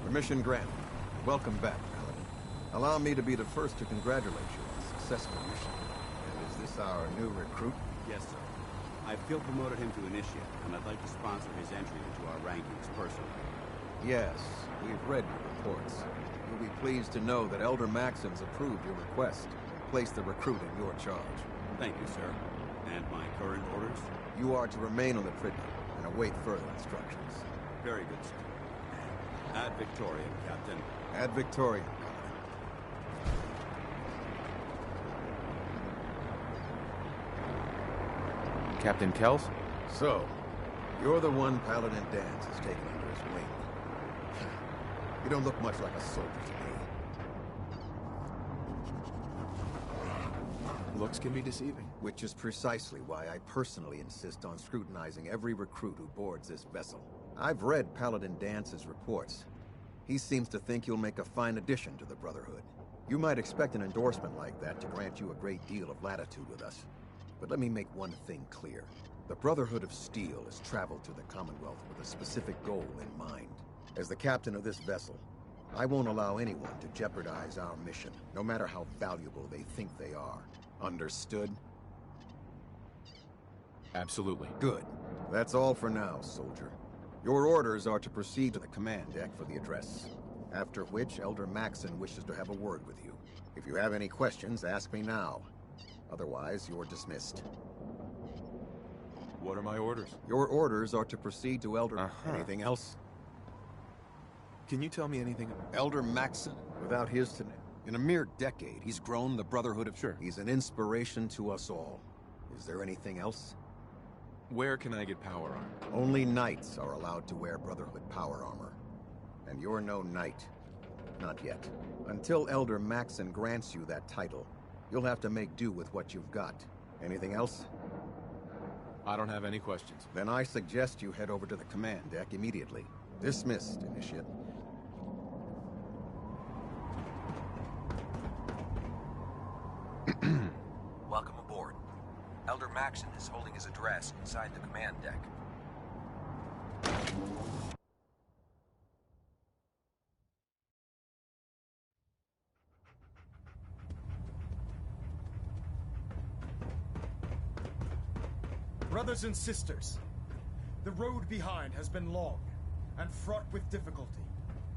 Permission granted. Welcome back, Paladin. Allow me to be the first to congratulate you on a successful mission. And is this our new recruit? Yes, sir. I feel promoted him to initiate, and I'd like to sponsor his entry into our rankings personally. Yes, we've read your reports. You'll be pleased to know that Elder Maxim's approved your request and placed the recruit in your charge. Thank you, sir. And my current orders? You are to remain on the Pridna and await further instructions. Very good, sir. Ad Victoriam, Captain. Ad Victoriam. Captain Kells? So, you're the one Paladin Danse has taken under his wing. You don't look much like a soldier to me. Looks can be deceiving. Which is precisely why I personally insist on scrutinizing every recruit who boards this vessel. I've read Paladin Dance's reports. He seems to think you'll make a fine addition to the Brotherhood. You might expect an endorsement like that to grant you a great deal of latitude with us. But let me make one thing clear. The Brotherhood of Steel has traveled to the Commonwealth with a specific goal in mind. As the captain of this vessel, I won't allow anyone to jeopardize our mission, no matter how valuable they think they are. Understood? Absolutely. Good. That's all for now, soldier. Your orders are to proceed to the command deck for the address. After which, Elder Maxon wishes to have a word with you. If you have any questions, ask me now. Otherwise, you're dismissed. What are my orders? Your orders are to proceed to Elder... Anything else? Can you tell me anything? Elder Maxon. Without his In a mere decade, he's grown the Brotherhood of... Sure. He's an inspiration to us all. Is there anything else? Where can I get power armor? Only knights are allowed to wear Brotherhood power armor. And you're no knight. Not yet. Until Elder Maxon grants you that title, you'll have to make do with what you've got. Anything else? I don't have any questions. Then I suggest you head over to the command deck immediately. Dismissed, Initiate. Welcome aboard. Elder Maxon is holding his address inside the command deck. Brothers and sisters, the road behind has been long and fraught with difficulty.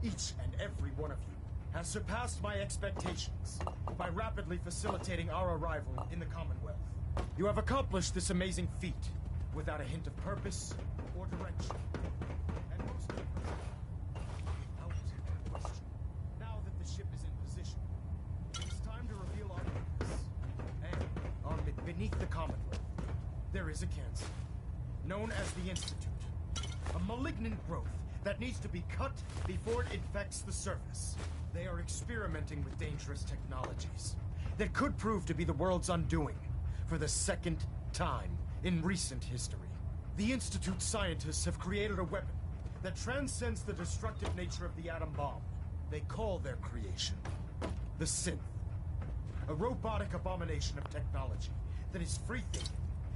Each and every one of you has surpassed my expectations by rapidly facilitating our arrival in the Commonwealth. You have accomplished this amazing feat without a hint of purpose or direction. And most without question, now that the ship is in position, it is time to reveal our purpose. And beneath the Commonwealth, there is a cancer, known as the Institute. A malignant growth that needs to be cut before it infects the surface. They are experimenting with dangerous technologies that could prove to be the world's undoing for the second time in recent history. The Institute scientists have created a weapon that transcends the destructive nature of the atom bomb. They call their creation the synth. A robotic abomination of technology that is free-thinking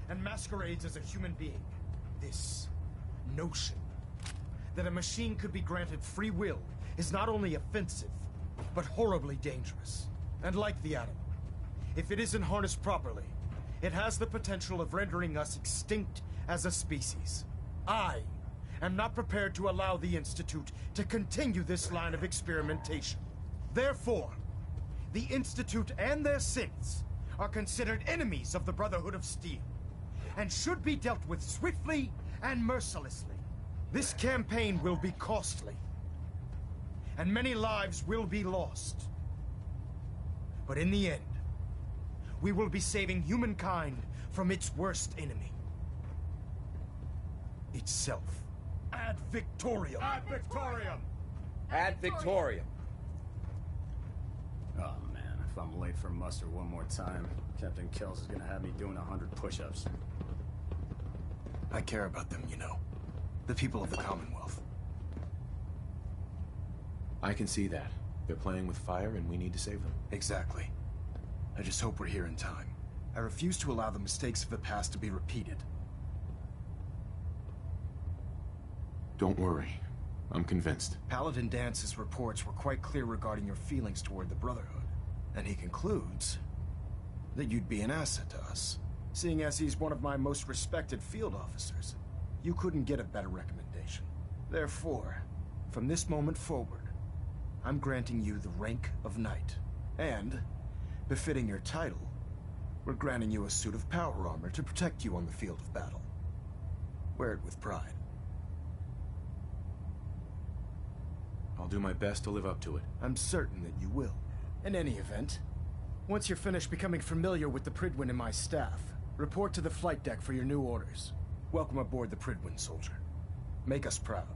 and masquerades as a human being. This notion that a machine could be granted free will is not only offensive, but horribly dangerous. And like the atom, if it isn't harnessed properly, it has the potential of rendering us extinct as a species. I am not prepared to allow the Institute to continue this line of experimentation. Therefore, the Institute and their synths are considered enemies of the Brotherhood of Steel, and should be dealt with swiftly and mercilessly. This campaign will be costly, and many lives will be lost. But in the end, we will be saving humankind from its worst enemy. Itself. Ad Victoriam! Ad Victoriam! Ad Victoriam! Oh man, if I'm late for muster one more time, Captain Kells is gonna have me doing 100 push-ups. I care about them, you know. The people of the Commonwealth. I can see that. They're playing with fire and we need to save them. Exactly. I just hope we're here in time. I refuse to allow the mistakes of the past to be repeated. Don't worry. I'm convinced. Paladin Dance's reports were quite clear regarding your feelings toward the Brotherhood. And he concludes that you'd be an asset to us. Seeing as he's one of my most respected field officers, you couldn't get a better recommendation. Therefore, from this moment forward, I'm granting you the rank of Knight. And, befitting your title, we're granting you a suit of power armor to protect you on the field of battle. Wear it with pride. I'll do my best to live up to it. I'm certain that you will. In any event, once you're finished becoming familiar with the Pridwin and my staff, report to the flight deck for your new orders. Welcome aboard the Pridwin, soldier. Make us proud.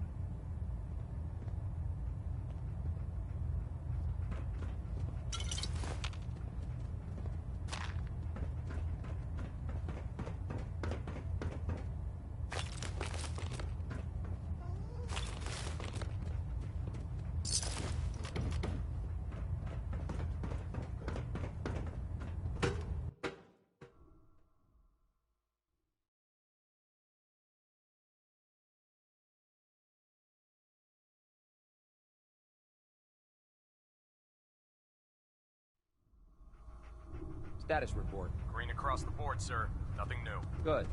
Status report. Green across the board, sir. Nothing new. Good.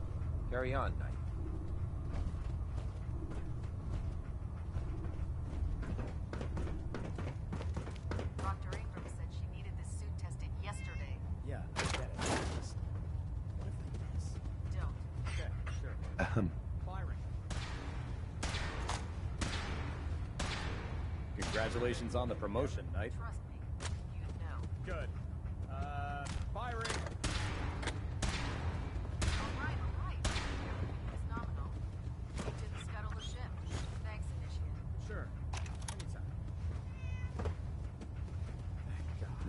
Carry on, Knight. Dr. Ingram said she needed this suit tested yesterday. Yeah, I get it. Just, what if they miss? Don't. Okay, sure. Firing. Congratulations on the promotion, Knight. Trust me, you know.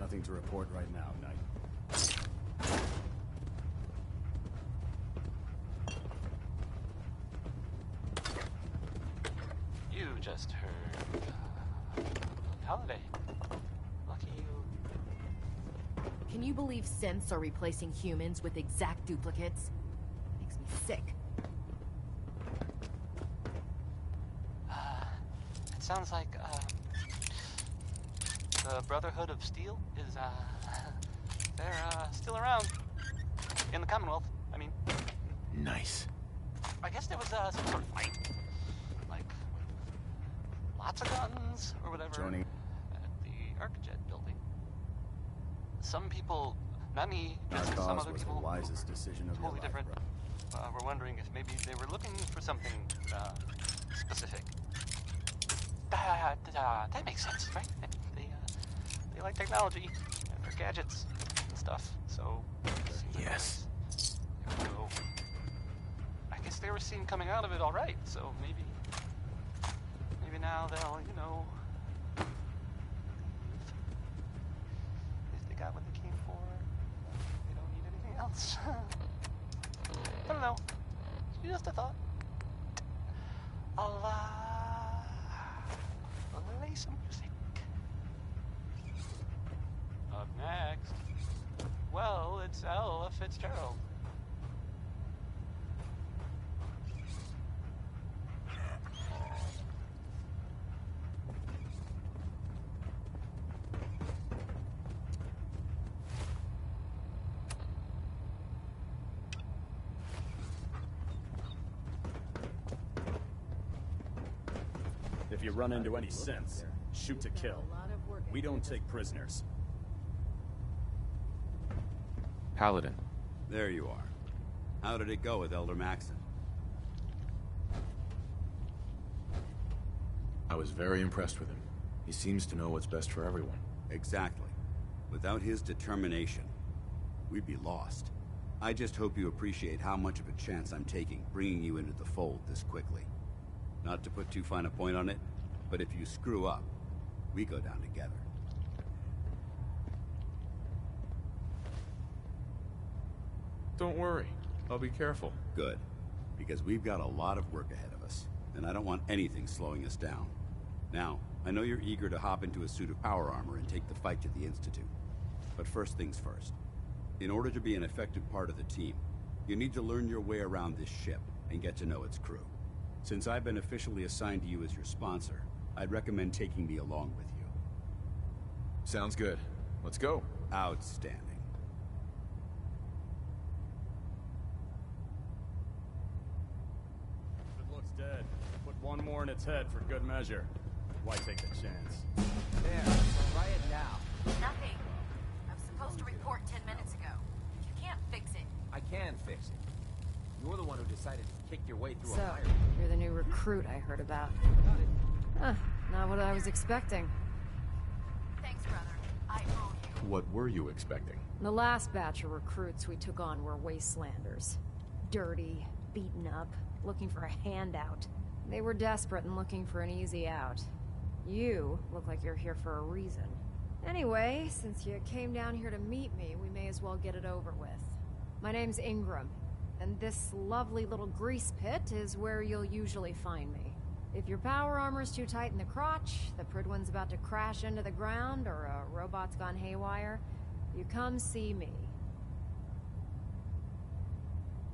Nothing to report right now, Knight. You just heard... Holiday. Lucky you. Can you believe synths are replacing humans with exact duplicates? Makes me sick. It sounds like, the Brotherhood of Steel is, they're, still around. In the Commonwealth, I mean. Nice. I guess there was, some sort of fight. Like, lots of guns, or whatever. Joining. At the Arcjet building. Some people, not me, Our just some cause other was people. The wisest decision of Totally your life, different. bro. We're wondering if maybe they were looking for something, specific. That makes sense, right? They like technology and their gadgets and stuff, so... Yes. There we go. I guess they were seen coming out of it all right, so maybe now they'll, you know... If they got what they came for, they don't need anything else. I don't know. Just a thought. I'll play some music. Up next, well, it's Ella Fitzgerald. If you run into any synths, shoot to kill. We don't take prisoners. Paladin. There you are. How did it go with Elder Maxon? I was very impressed with him. He seems to know what's best for everyone. Exactly. Without his determination, we'd be lost. I just hope you appreciate how much of a chance I'm taking bringing you into the fold this quickly. Not to put too fine a point on it, but if you screw up, we go down together. Don't worry. I'll be careful. Good. Because we've got a lot of work ahead of us, and I don't want anything slowing us down. Now, I know you're eager to hop into a suit of power armor and take the fight to the Institute. But first things first. In order to be an effective part of the team, you need to learn your way around this ship and get to know its crew. Since I've been officially assigned to you as your sponsor, I'd recommend taking me along with you. Sounds good. Let's go. Outstanding. If it looks dead, put one more in its head for good measure. Why take the chance? There, try it now. Nothing. I was supposed to report 10 minutes ago. You can't fix it. I can fix it. You're the one who decided to kick your way through a So, fire. you're the new recruit I heard about. Huh, not what I was expecting. Thanks, brother. I owe you. What were you expecting? The last batch of recruits we took on were wastelanders. Dirty, beaten up, looking for a handout. They were desperate and looking for an easy out. You look like you're here for a reason. Anyway, since you came down here to meet me, we may as well get it over with. My name's Ingram, and this lovely little grease pit is where you'll usually find me. If your power armor's too tight in the crotch, the Pridwin's about to crash into the ground, or a robot's gone haywire, you come see me.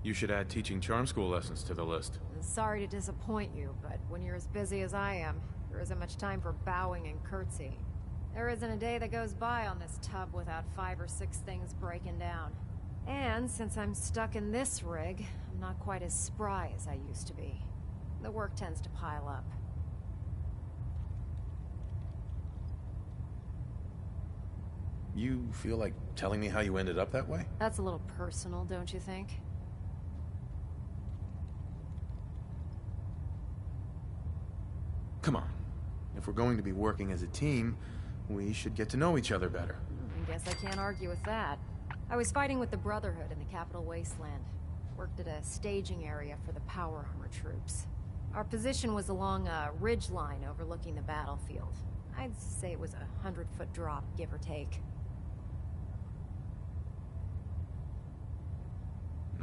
You should add teaching charm school lessons to the list. Sorry to disappoint you, but when you're as busy as I am, there isn't much time for bowing and curtsying. There isn't a day that goes by on this tub without 5 or 6 things breaking down. And since I'm stuck in this rig, I'm not quite as spry as I used to be. The work tends to pile up. You feel like telling me how you ended up that way? That's a little personal, don't you think? Come on. If we're going to be working as a team, we should get to know each other better. I guess I can't argue with that. I was fighting with the Brotherhood in the Capital Wasteland. Worked at a staging area for the power armor troops. Our position was along a ridge line overlooking the battlefield. I'd say it was a 100-foot drop, give or take.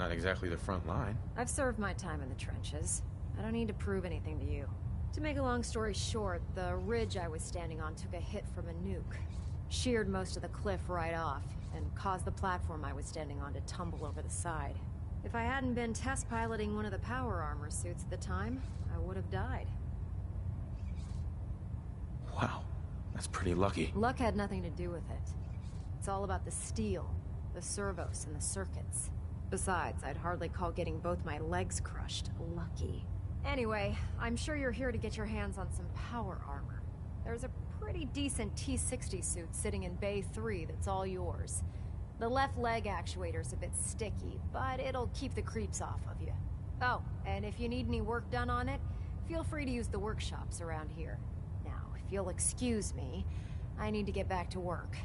Not exactly the front line. I've served my time in the trenches. I don't need to prove anything to you. To make a long story short, the ridge I was standing on took a hit from a nuke. Sheared most of the cliff right off, and caused the platform I was standing on to tumble over the side. If I hadn't been test piloting one of the power armor suits at the time, I would have died. Wow, that's pretty lucky. Luck had nothing to do with it. It's all about the steel, the servos, and the circuits. Besides, I'd hardly call getting both my legs crushed lucky. Anyway, I'm sure you're here to get your hands on some power armor. There's a pretty decent T-60 suit sitting in Bay 3 that's all yours. The left leg actuator's a bit sticky, but it'll keep the creeps off of you. Oh, and if you need any work done on it, feel free to use the workshops around here. Now, if you'll excuse me, I need to get back to work.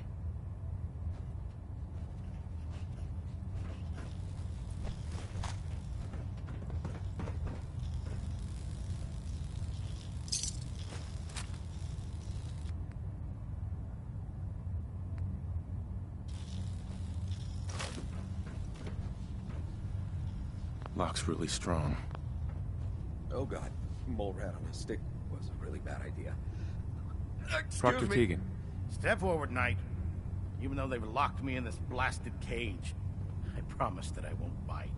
Lock's really strong. Oh god, mole rat on a stick was a really bad idea. Proctor Tegan. Step forward, Knight. Even though they've locked me in this blasted cage, I promise that I won't bite.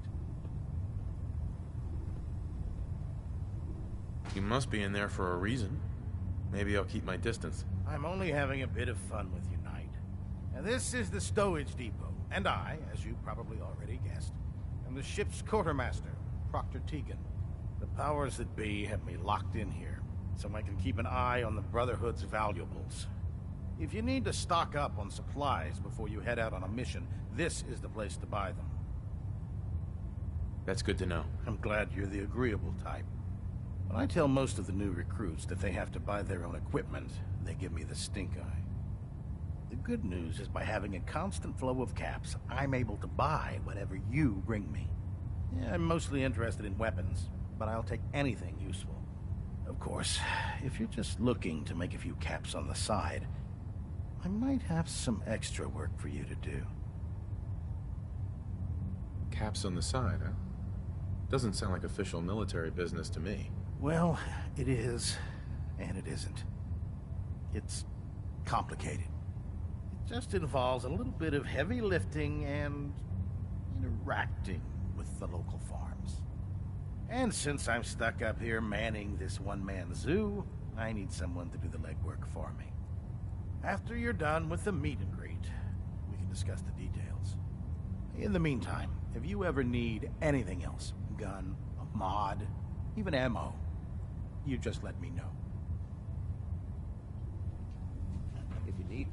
You must be in there for a reason. Maybe I'll keep my distance. I'm only having a bit of fun with you, Knight. Now, this is the stowage depot, and I, as you probably already guessed, am the ship's quartermaster, Proctor Tegan. The powers that be have me locked in here, so I can keep an eye on the Brotherhood's valuables. If you need to stock up on supplies before you head out on a mission, this is the place to buy them. That's good to know. I'm glad you're the agreeable type. When I tell most of the new recruits that they have to buy their own equipment, they give me the stink eye. The good news is by having a constant flow of caps, I'm able to buy whatever you bring me. Yeah, I'm mostly interested in weapons, but I'll take anything useful. Of course, if you're just looking to make a few caps on the side, I might have some extra work for you to do. Caps on the side, huh? Doesn't sound like official military business to me. Well, it is, and it isn't. It's complicated. It just involves a little bit of heavy lifting and interacting with the local farms. And since I'm stuck up here manning this one-man zoo, I need someone to do the legwork for me. After you're done with the meet and greet, we can discuss the details. In the meantime, if you ever need anything else, gun, a mod, even ammo, you just let me know. If you need.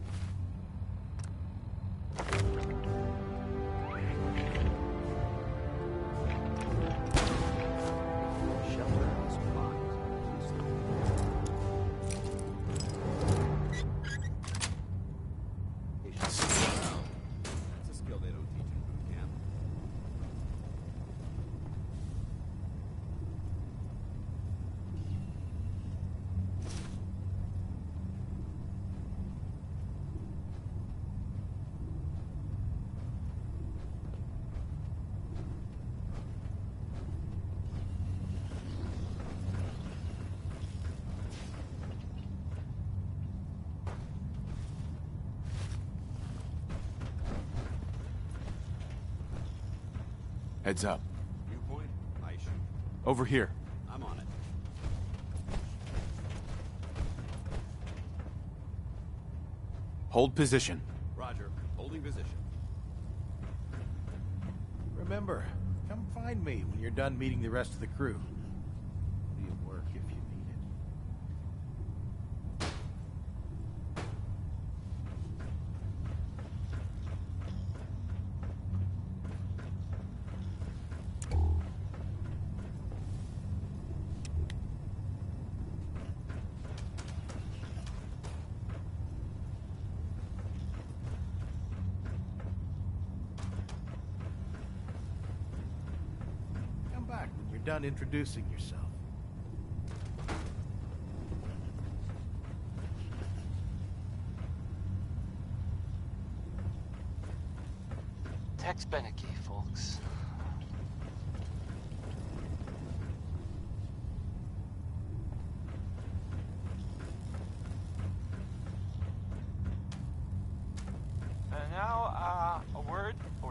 Heads up. Viewpoint? I shoot. Over here. I'm on it. Hold position. Roger. Holding position. Remember, come find me when you're done meeting the rest of the crew. Be at work if you need it. When you're done introducing yourself. Tex Beneke, folks.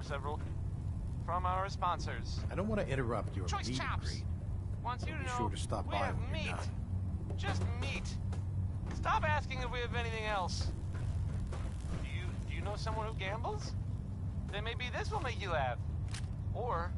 several from our sponsors. I don't want to interrupt your Choice meet and Chops greet. wants you to Be know sure to stop we by have when you're meat. done. Just meat. Stop asking if we have anything else. Do you know someone who gambles? Then maybe this will make you laugh. Or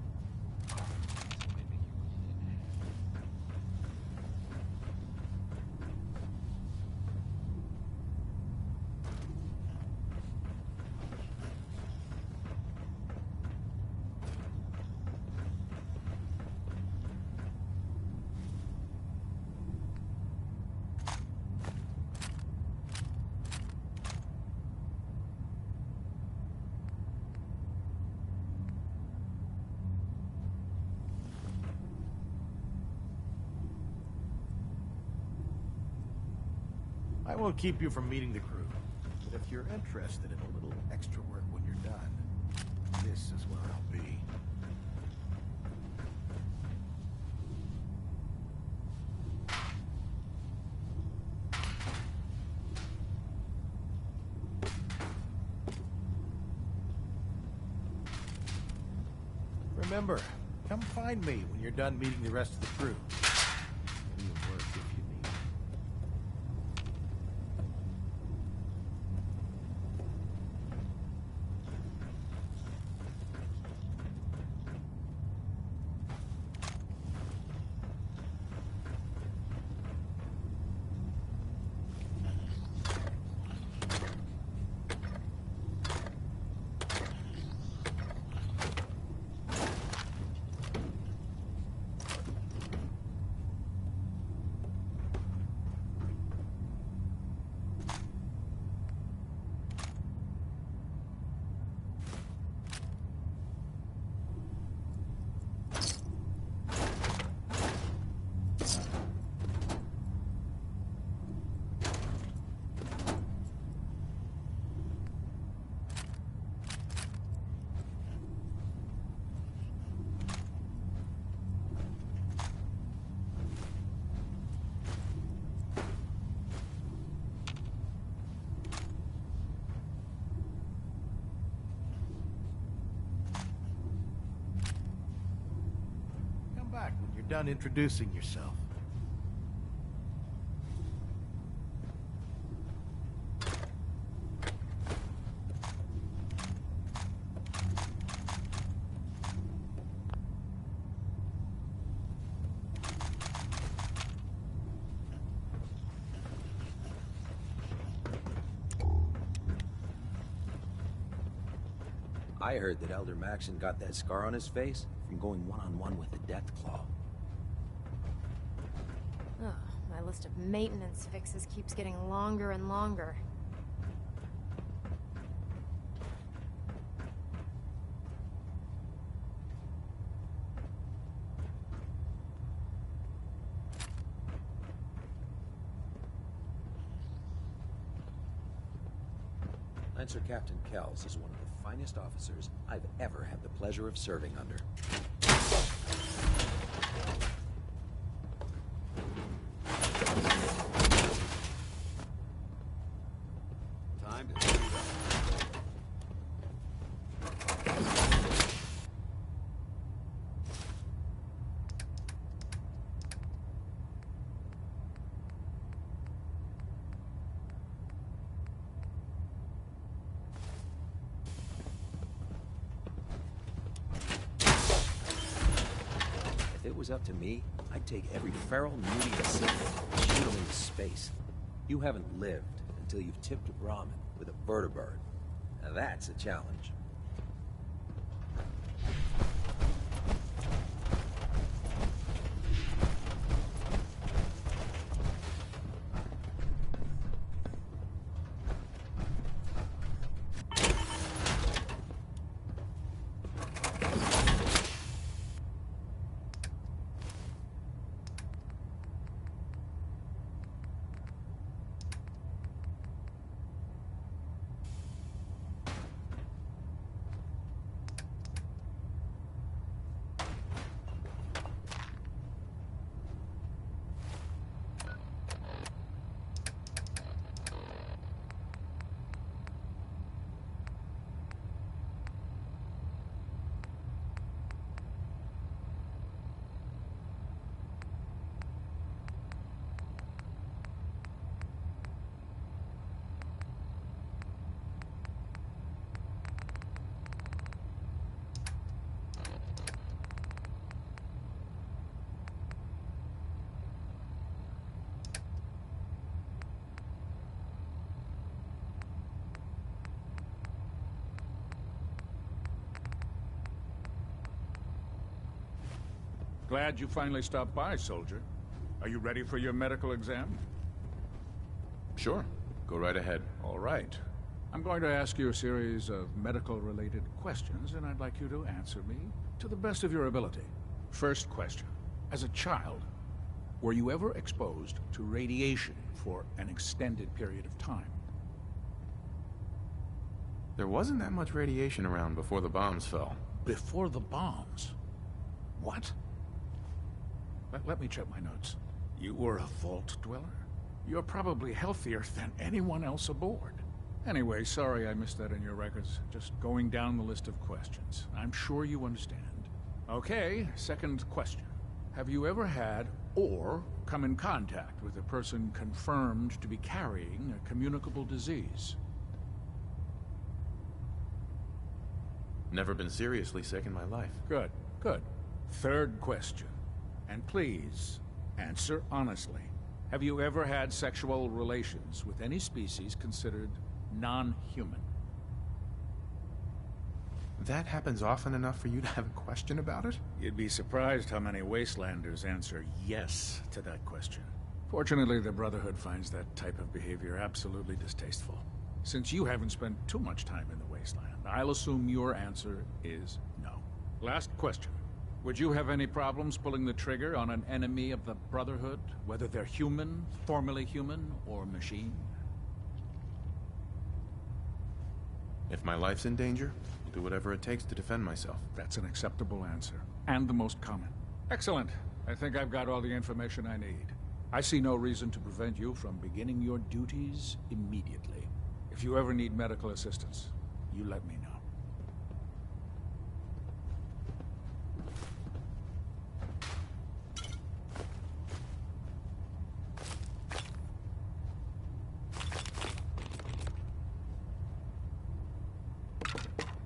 I won't keep you from meeting the crew, but if you're interested in a little extra work when you're done, this is where I'll be. Remember, come find me when you're done meeting the rest of the crew. Plenty of work if you need. Back when you're done introducing yourself. I heard that Elder Maxon got that scar on his face from going one-on-one with the Deathclaw. Ugh, my list of maintenance fixes keeps getting longer and longer. Lancer Captain Kells is one of the finest officers I've ever had the pleasure of serving under. Time to suit up. If it was up to me, I'd take every feral nudie Pacific and shoot him into space. You haven't lived until you've tipped ramen with a vertibird. Now that's a challenge. Glad you finally stopped by, soldier. Are you ready for your medical exam? Sure. Go right ahead. All right. I'm going to ask you a series of medical-related questions, and I'd like you to answer me to the best of your ability. First question. As a child, were you ever exposed to radiation for an extended period of time? There wasn't that much radiation around before the bombs fell. Before the bombs? What? Let me check my notes. You were a vault dweller? You're probably healthier than anyone else aboard. Anyway, sorry I missed that in your records. Just going down the list of questions. I'm sure you understand. Okay, second question. Have you ever had or come in contact with a person confirmed to be carrying a communicable disease? Never been seriously sick in my life. Good, good. Third question. And please, answer honestly. Have you ever had sexual relations with any species considered non-human? That happens often enough for you to have a question about it? You'd be surprised how many wastelanders answer yes to that question. Fortunately, the Brotherhood finds that type of behavior absolutely distasteful. Since you haven't spent too much time in the wasteland, I'll assume your answer is no. Last question. Would you have any problems pulling the trigger on an enemy of the Brotherhood, whether they're human, formerly human, or machine? If my life's in danger, I'll do whatever it takes to defend myself. That's an acceptable answer, and the most common. Excellent. I think I've got all the information I need. I see no reason to prevent you from beginning your duties immediately. If you ever need medical assistance, you let me know.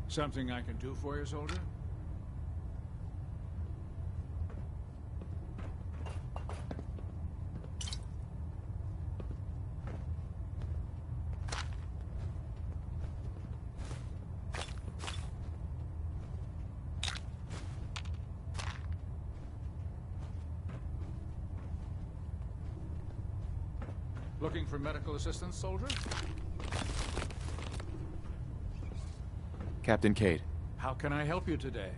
Something I can do for you, soldier? Looking for medical assistance, soldier? Captain Cade. How can I help you today?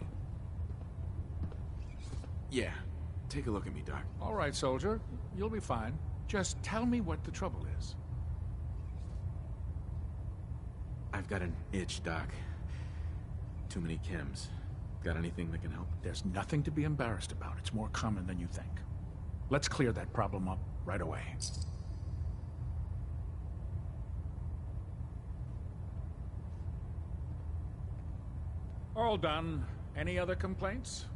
Yeah. Take a look at me, Doc. All right, soldier. You'll be fine. Just tell me what the trouble is. I've got an itch, Doc. Too many chems. Got anything that can help? There's nothing to be embarrassed about. It's more common than you think. Let's clear that problem up right away. All done. Any other complaints?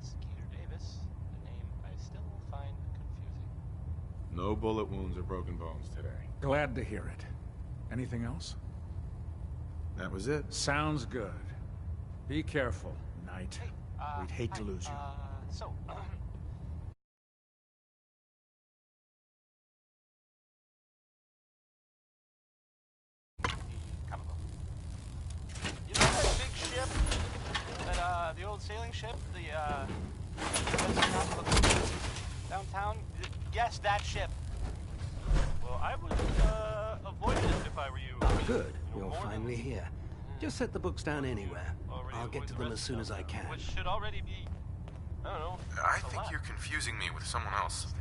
Skeeter Davis, the name I still find confusing. No bullet wounds or broken bones today. Glad to hear it. Anything else? That was it. Sounds good. Be careful, Knight. Hey, We'd hate to lose you. You know that big ship? That, the old sailing ship? Downtown? Yes, that ship. Well, I would, avoid it if I were you. Oh, good. You're finally here. Just set the books down anywhere. I'll get to them as soon as I can. Which should already be, I don't know. I think you're confusing me with someone else.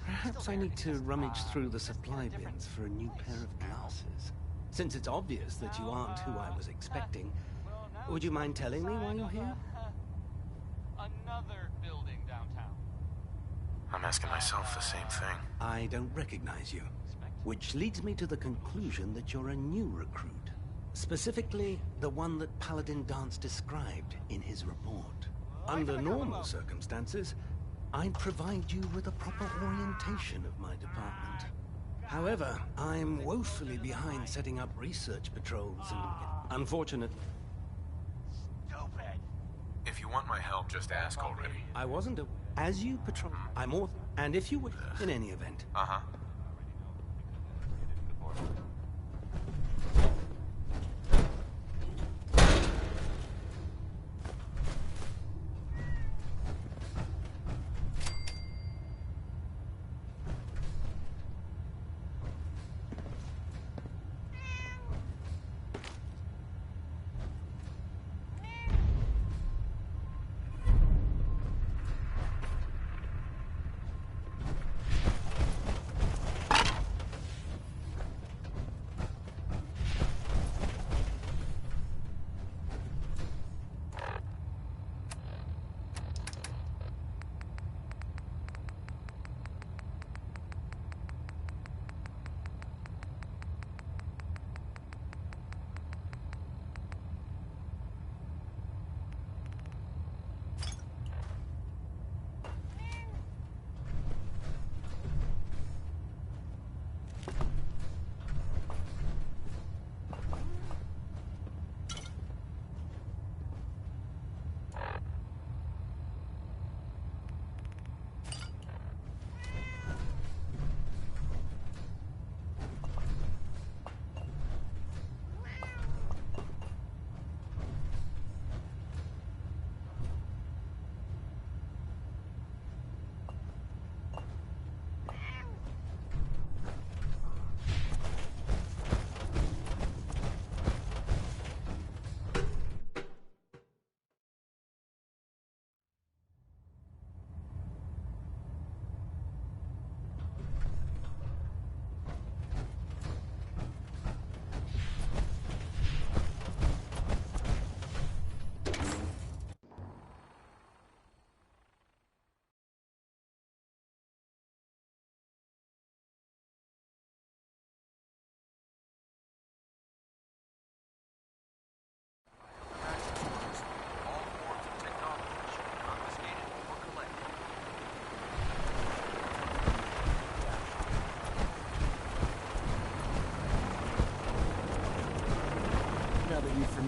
Perhaps I need to rummage through the supply bins for a new pair of glasses. Since it's obvious that you aren't who I was expecting, would you mind telling me why you're here? Another building downtown. I'm asking myself the same thing. I don't recognize you. Which leads me to the conclusion that you're a new recruit. Specifically, the one that Paladin Dance described in his report. Under normal circumstances, I'd provide you with a proper orientation of my department. However, I'm woefully behind setting up research patrols and... Unfortunate. Stupid. If you want my help, just ask already. I wasn't a... As you patrol, I'm all... And if you would... In any event. Uh-huh.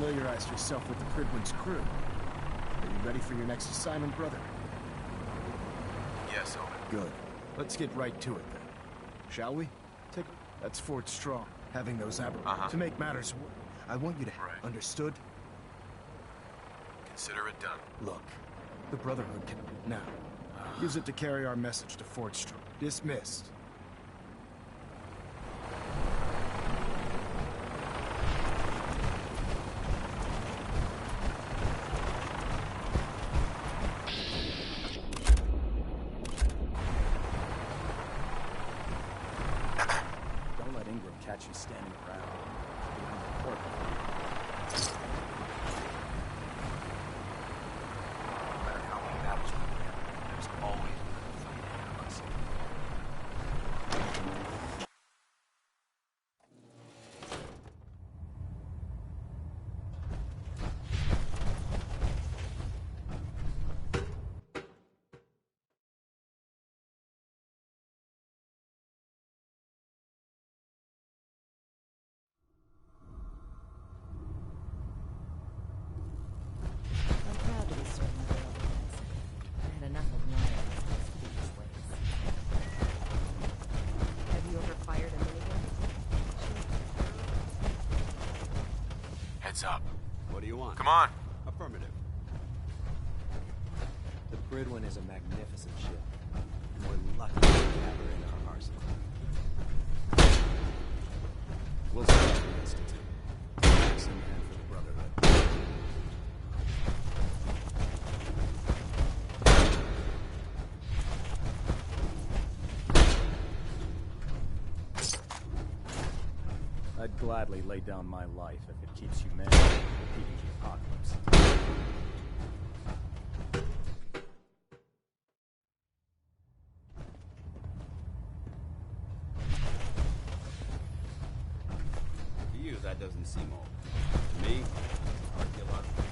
familiarized yourself with the Prydwen's crew. Are you ready for your next assignment, brother? Yes, Owen. Good. Let's get right to it, then. Shall we? That's Fort Strong, having those To make matters I want you to... Understood? Consider it done. Look, the Brotherhood can... Now, use it to carry our message to Fort Strong. Dismissed. Catch you standing around behind the port. No matter how many battles we win, there's always a fight ahead of us. Heads up. What do you want? Come on. Affirmative. The Prydwen is a magnificent ship. We're lucky to have her in our arsenal. We'll start the Institute. Some hand for the Brotherhood. I'd gladly lay down my life if it keeps humanity from repeating the apocalypse. To you, that doesn't seem old. To me, it's archaeological.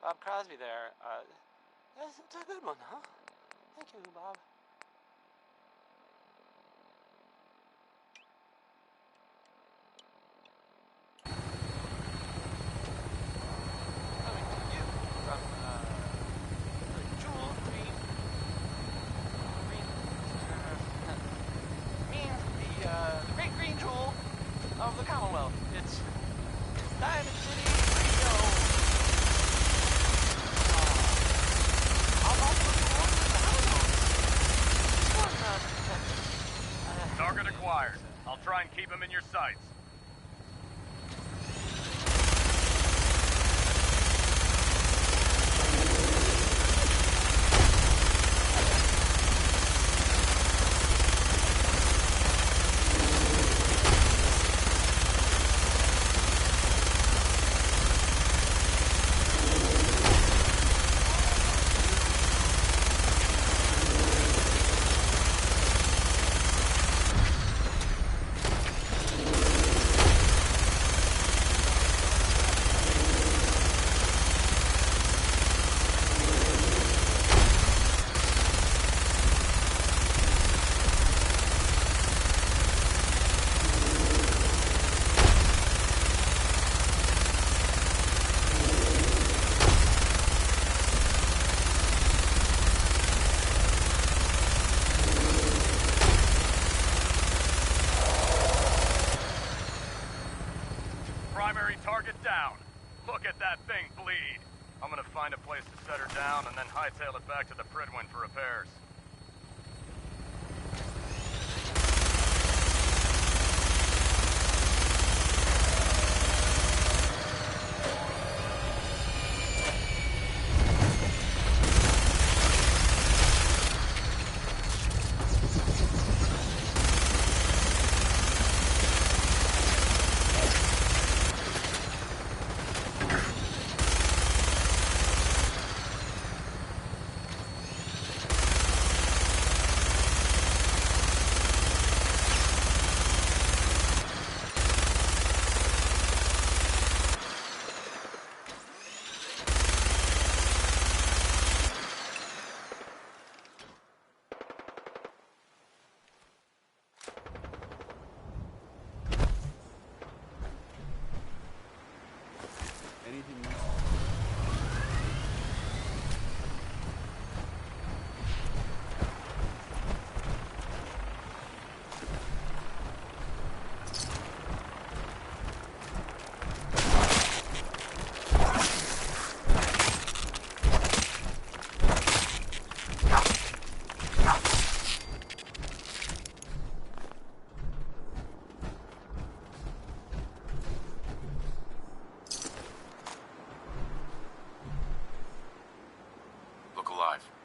Bob Crosby there. That's a good one, huh? Thank you, Bob. Coming to you from, the jewel green, means the great green jewel of the Commonwealth. It's Diamond City Radio. Target acquired. I'll try and keep him in your sights. Primary target down. Look at that thing bleed. I'm gonna find a place to set her down and then hightail it back to the Pridwin for repairs. Anything else?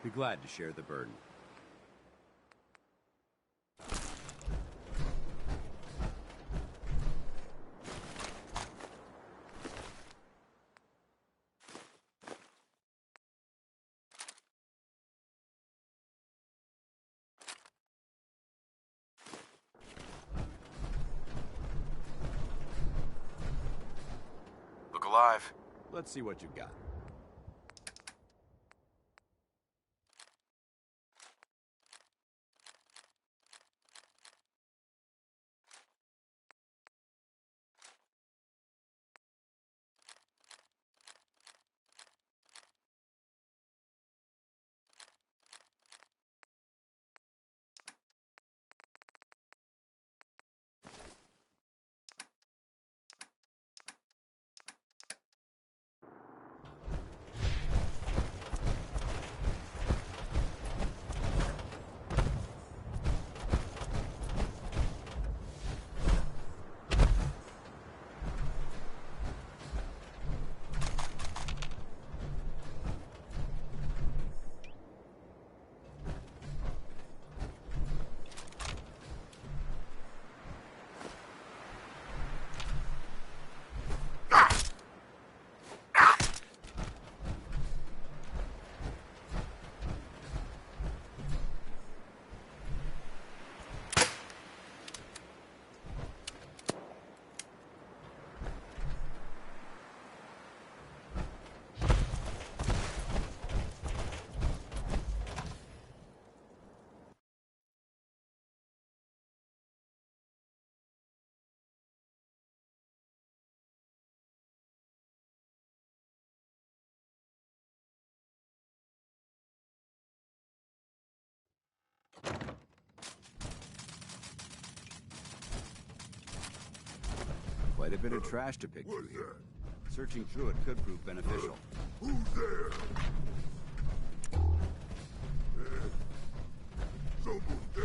Be glad to share the burden. Look alive. Let's see what you've got. Quite a bit of trash to pick through here. Searching through it could prove beneficial. Who's there? Someone there.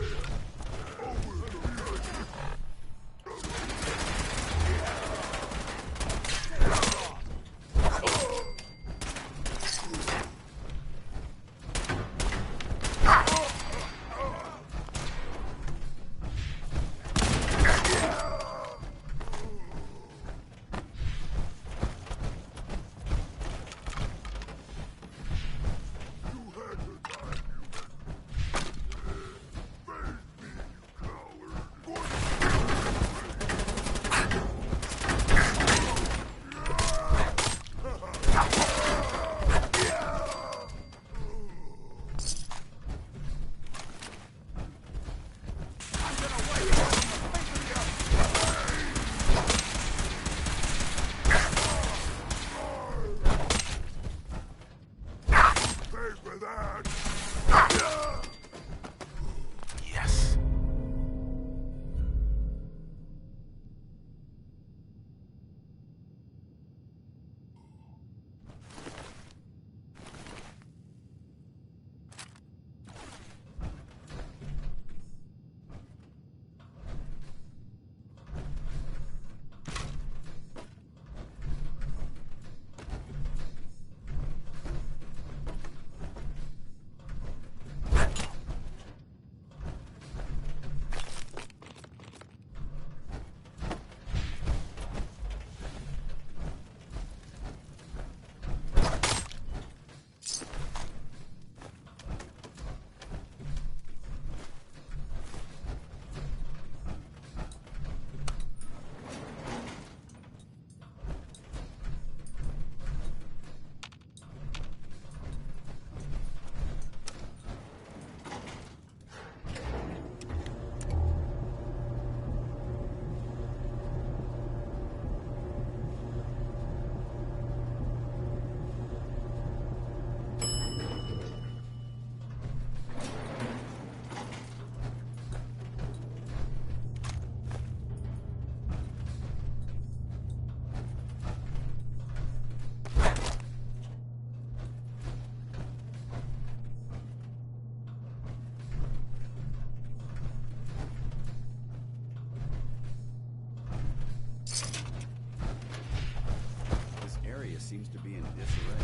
Seems to be in disarray.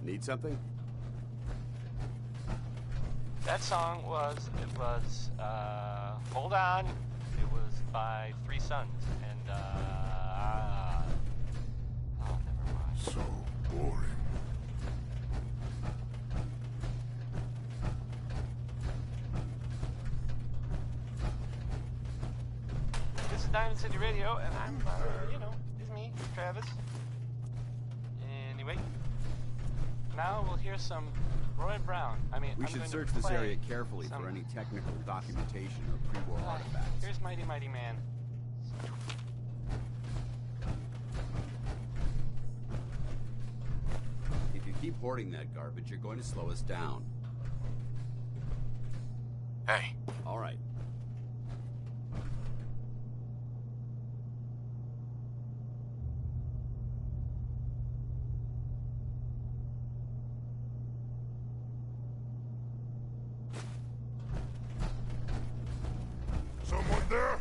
Need something? That song was, Hold On. It was by Three Sons, and, oh, never mind. So boring. Diamond City Radio, and I'm, it's me, Travis. Anyway, now we'll hear some Roy Brown. We should search this area carefully for any technical documentation or pre-war artifacts. Here's Mighty Mighty Man. If you keep hoarding that garbage, you're going to slow us down. Hey. All right. Someone there?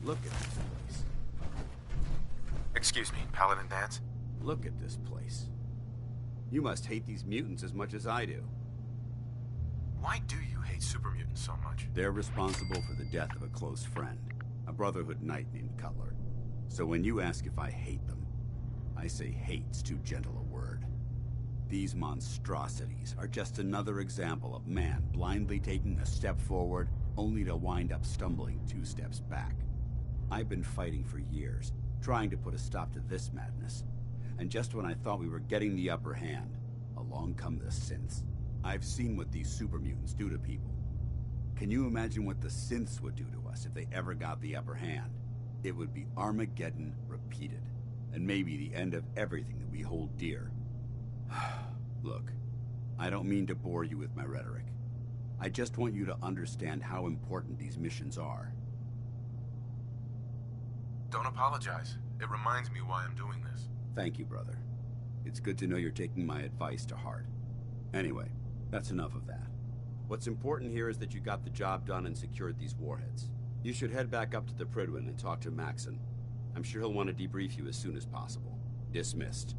Look at this place. Excuse me, Paladin Dance? Look at this place. You must hate these mutants as much as I do. Why do you hate super mutants so much? They're responsible for the death of a close friend, a Brotherhood knight named Cutler. So when you ask if I hate them, I say hate's too gentle a word. These monstrosities are just another example of man blindly taking a step forward, only to wind up stumbling 2 steps back. I've been fighting for years, trying to put a stop to this madness. And just when I thought we were getting the upper hand, along come the synths. I've seen what these super mutants do to people. Can you imagine what the synths would do to us if they ever got the upper hand? It would be Armageddon repeated, and maybe the end of everything that we hold dear. Look, I don't mean to bore you with my rhetoric. I just want you to understand how important these missions are. Don't apologize. It reminds me why I'm doing this. Thank you, brother. It's good to know you're taking my advice to heart. Anyway, that's enough of that. What's important here is that you got the job done and secured these warheads. You should head back up to the Prydwen and talk to Maxon. I'm sure he'll want to debrief you as soon as possible. Dismissed.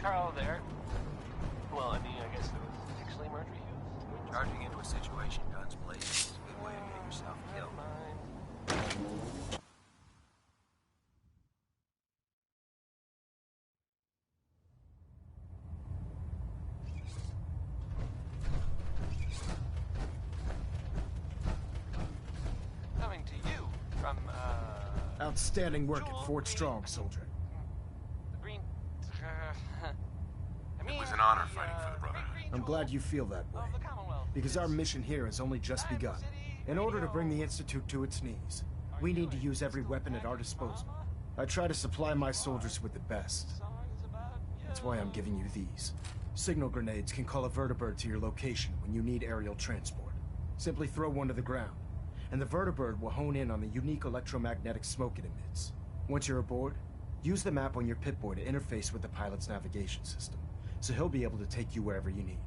Carl there. Well, I mean, I guess it was actually Marjorie Hughes. Charging into a situation guns blazing is a good way to get yourself killed. Coming to you from, Outstanding work at Fort Strong, soldier. It was an honor fighting for the Brotherhood. I'm glad you feel that way, because our mission here has only just begun. In order to bring the Institute to its knees, we need to use every weapon at our disposal. I try to supply my soldiers with the best. That's why I'm giving you these. Signal grenades can call a vertibird to your location when you need aerial transport. Simply throw one to the ground, and the vertibird will hone in on the unique electromagnetic smoke it emits. Once you're aboard, use the map on your Pip-Boy to interface with the pilot's navigation system, so he'll be able to take you wherever you need.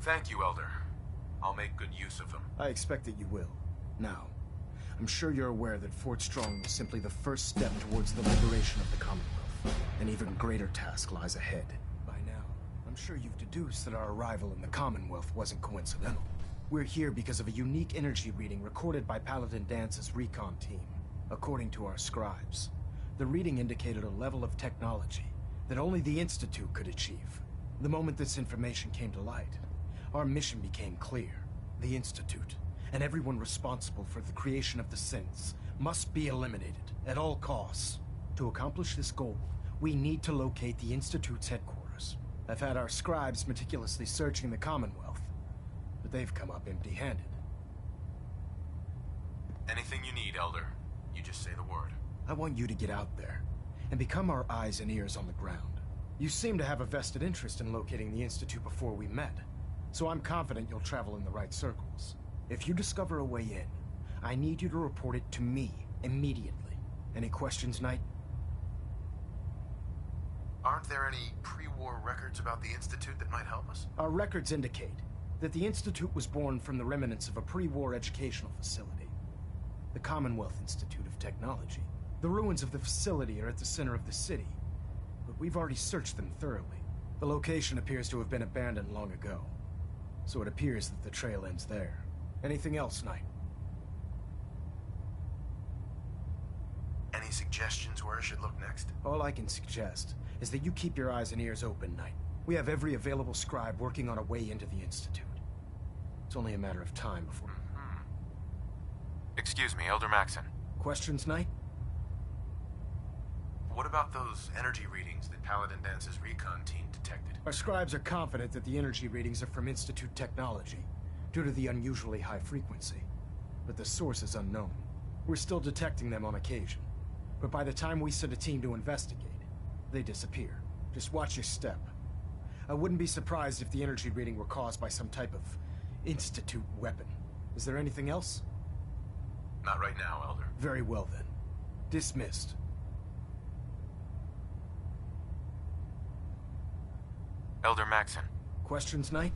Thank you, Elder. I'll make good use of them. I expect that you will. Now, I'm sure you're aware that Fort Strong was simply the first step towards the liberation of the Commonwealth. An even greater task lies ahead. By now, I'm sure you've deduced that our arrival in the Commonwealth wasn't coincidental. We're here because of a unique energy reading recorded by Paladin Dance's recon team. According to our scribes, the reading indicated a level of technology that only the Institute could achieve. The moment this information came to light, our mission became clear. The Institute, and everyone responsible for the creation of the synths, must be eliminated at all costs. To accomplish this goal, we need to locate the Institute's headquarters. I've had our scribes meticulously searching the Commonwealth, but they've come up empty-handed. Anything you need, Elder. You just say the word. I want you to get out there and become our eyes and ears on the ground. You seem to have a vested interest in locating the Institute before we met, so I'm confident you'll travel in the right circles. If you discover a way in, I need you to report it to me immediately. Any questions, Knight? Aren't there any pre-war records about the Institute that might help us? Our records indicate that the Institute was born from the remnants of a pre-war educational facility, the Commonwealth Institute of Technology. The ruins of the facility are at the center of the city, but we've already searched them thoroughly. The location appears to have been abandoned long ago, so it appears that the trail ends there. Anything else, Knight? Any suggestions where I should look next? All I can suggest is that you keep your eyes and ears open, Knight. We have every available scribe working on a way into the Institute. It's only a matter of time before... Excuse me, Elder Maxon. Questions, Knight? What about those energy readings that Paladin Dance's recon team detected? Our scribes are confident that the energy readings are from Institute technology, due to the unusually high frequency. But the source is unknown. We're still detecting them on occasion, but by the time we send a team to investigate, they disappear. Just watch your step. I wouldn't be surprised if the energy reading were caused by some type of Institute weapon. Is there anything else? Not right now, Elder. Very well then. Dismissed. Elder Maxon. Questions, Knight?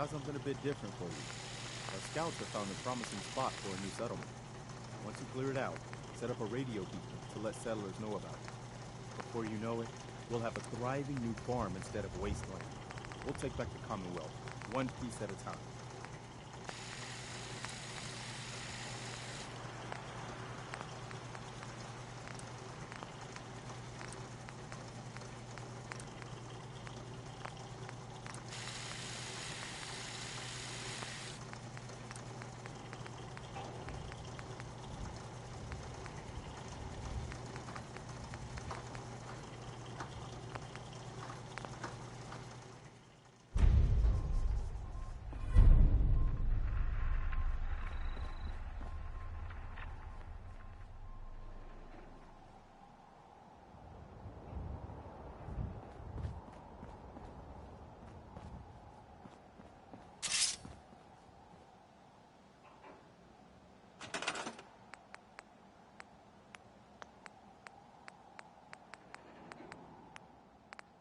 got something a bit different for you. Our scouts have found a promising spot for a new settlement. Once you clear it out, set up a radio beacon to let settlers know about it. Before you know it, we'll have a thriving new farm instead of wasteland. We'll take back the Commonwealth, one piece at a time.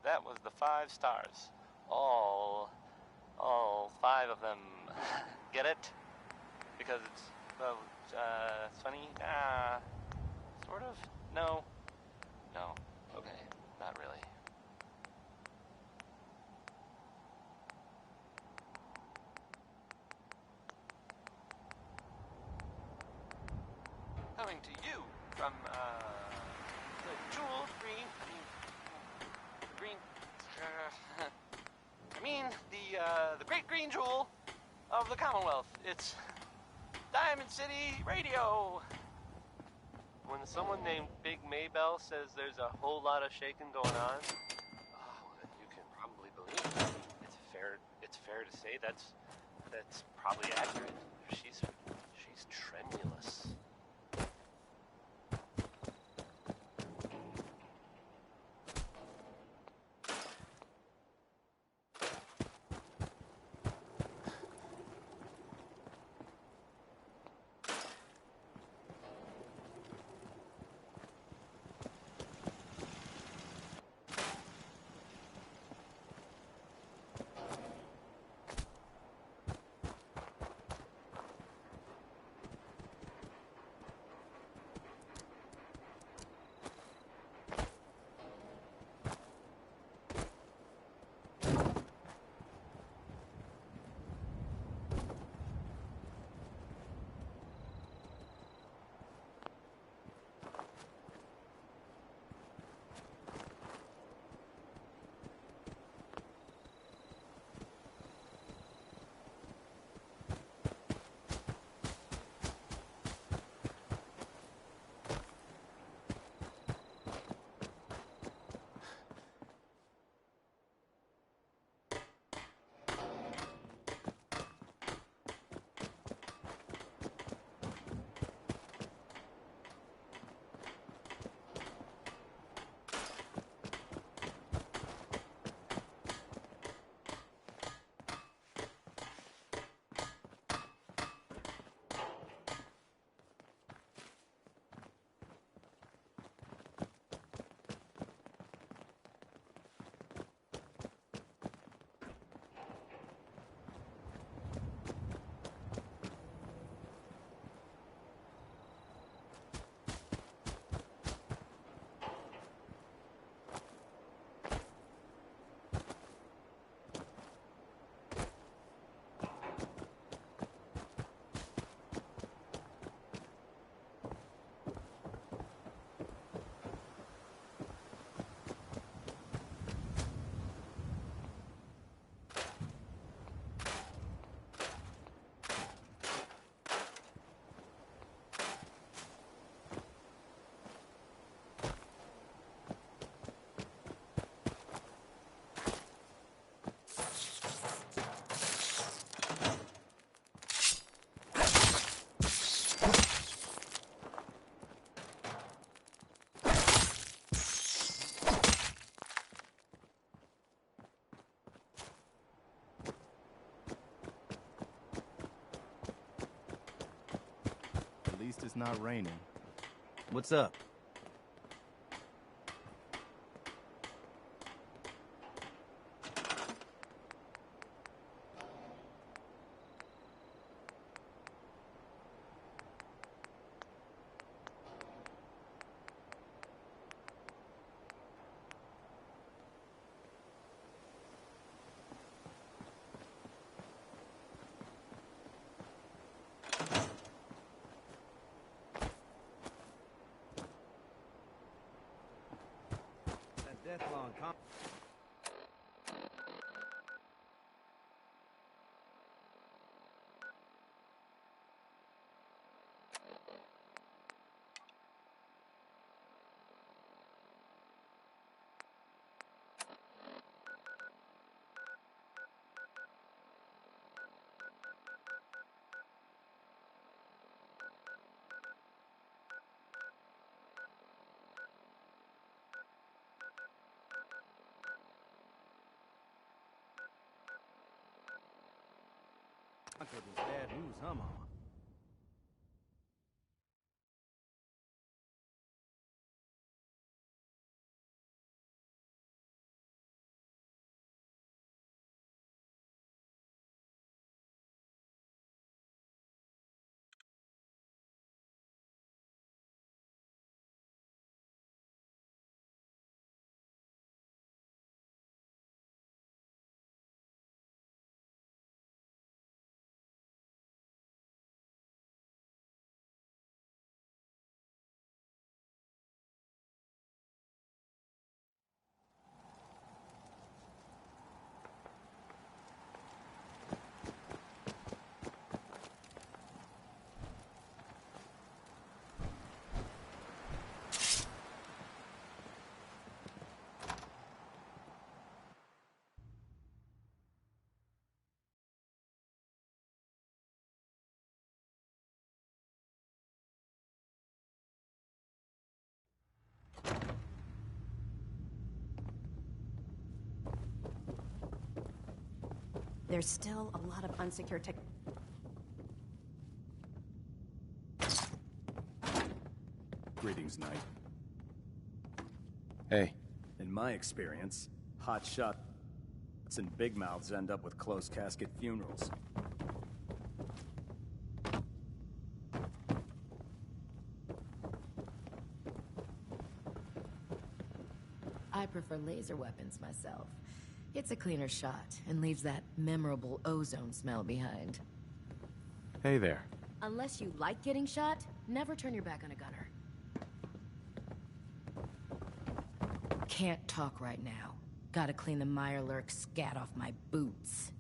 That was the 5 stars. All 5 of them. Get it? Because it's, well, it's funny? Sort of? No. No. Okay. Not really. Coming to you from, the jewel green, the great green jewel of the Commonwealth. It's Diamond City Radio. When someone named Big Maybell says there's a whole lot of shaking going on, you can probably believe it. It's fair to say that's probably accurate. She's tremulous. At least it's not raining. What's up? for this bad news, huh, Mama? There's still a lot of unsecured tech... Greetings, Knight. Hey. In my experience, hot shots and big mouths end up with closed casket funerals. I prefer laser weapons myself. It's a cleaner shot and leaves that memorable ozone smell behind. Hey there. Unless you like getting shot, never turn your back on a gunner. Can't talk right now. Gotta clean the Mirelurk scat off my boots.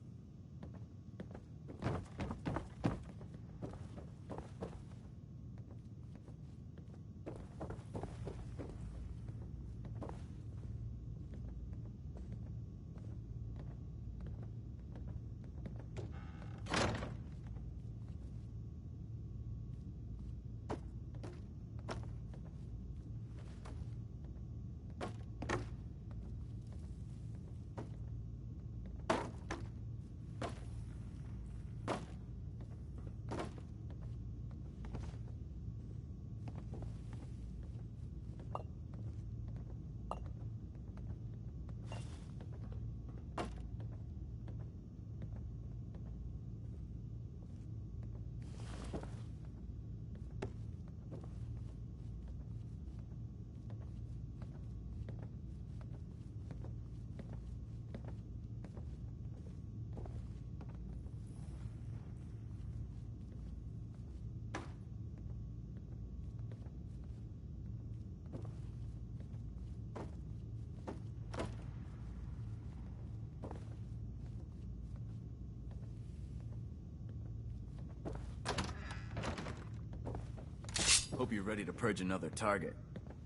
Hope you're ready to purge another target.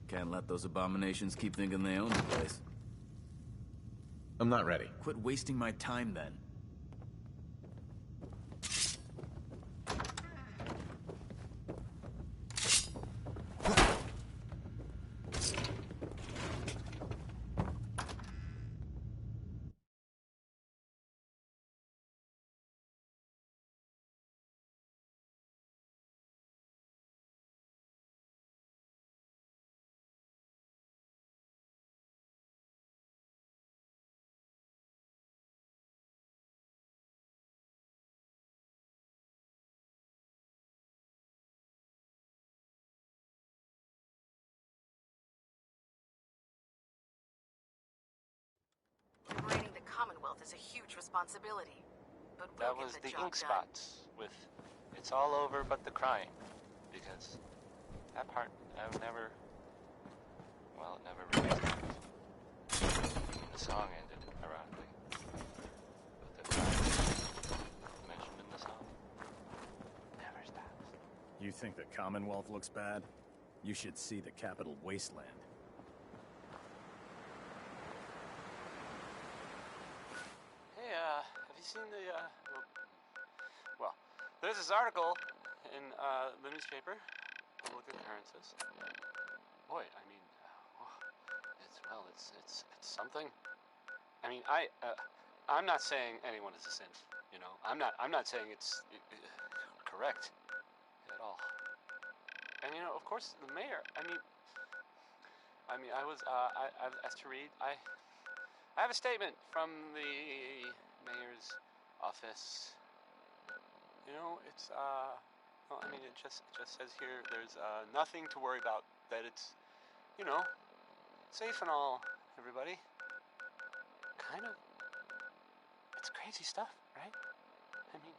Can't let those abominations keep thinking they own the place. I'm not ready. Quit wasting my time, then. Liberating the Commonwealth is a huge responsibility, but we'll That get was the the job ink done. spots with "It's all over but the crying," because that part I would never. Well, it never really happened. The song ended, ironically, but the crying mentioned in the song never stops. You think the Commonwealth looks bad? You should see the capital wasteland. Hey, have you seen the, well, there's this article in, the newspaper, Public Occurrences. Boy, I mean, it's something. I mean, I'm not saying anyone is a synth, You know, I'm not saying it's correct at all. And you know, of course, the mayor. I was asked to read. I have a statement from the mayor's office. You know, it's well, I mean, it just says here there's nothing to worry about. That it's, you know, safe and all. Everybody. Kind of. It's crazy stuff, right? I mean,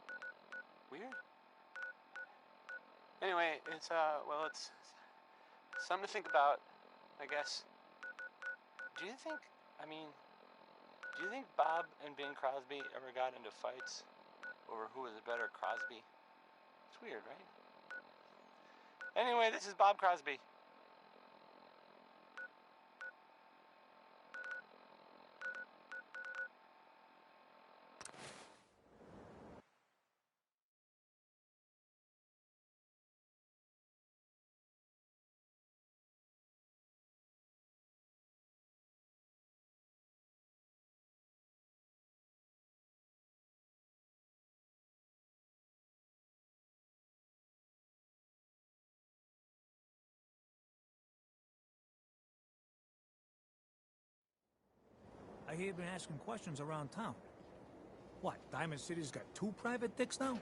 weird. Anyway, it's well, it's something to think about, I guess. Do you think Bob and Bing Crosby ever got into fights over who was a better Crosby? It's weird, right? Anyway, this is Bob Crosby. I hear you've been asking questions around town. What, Diamond City's got 2 private dicks now?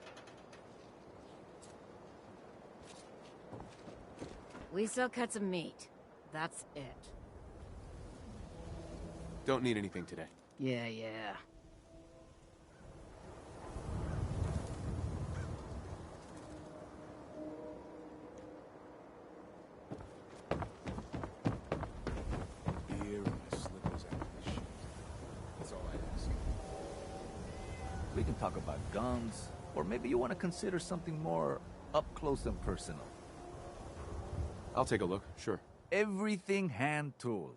We sell cuts of meat. That's it. Don't need anything today. Yeah. Beer and my slippers out of this shit. That's all I ask. We can talk about guns, or maybe you want to consider something more up close and personal. I'll take a look, sure. Everything hand-tooled.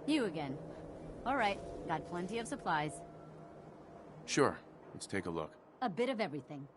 You again. All right, got plenty of supplies. Sure, let's take a look. A bit of everything.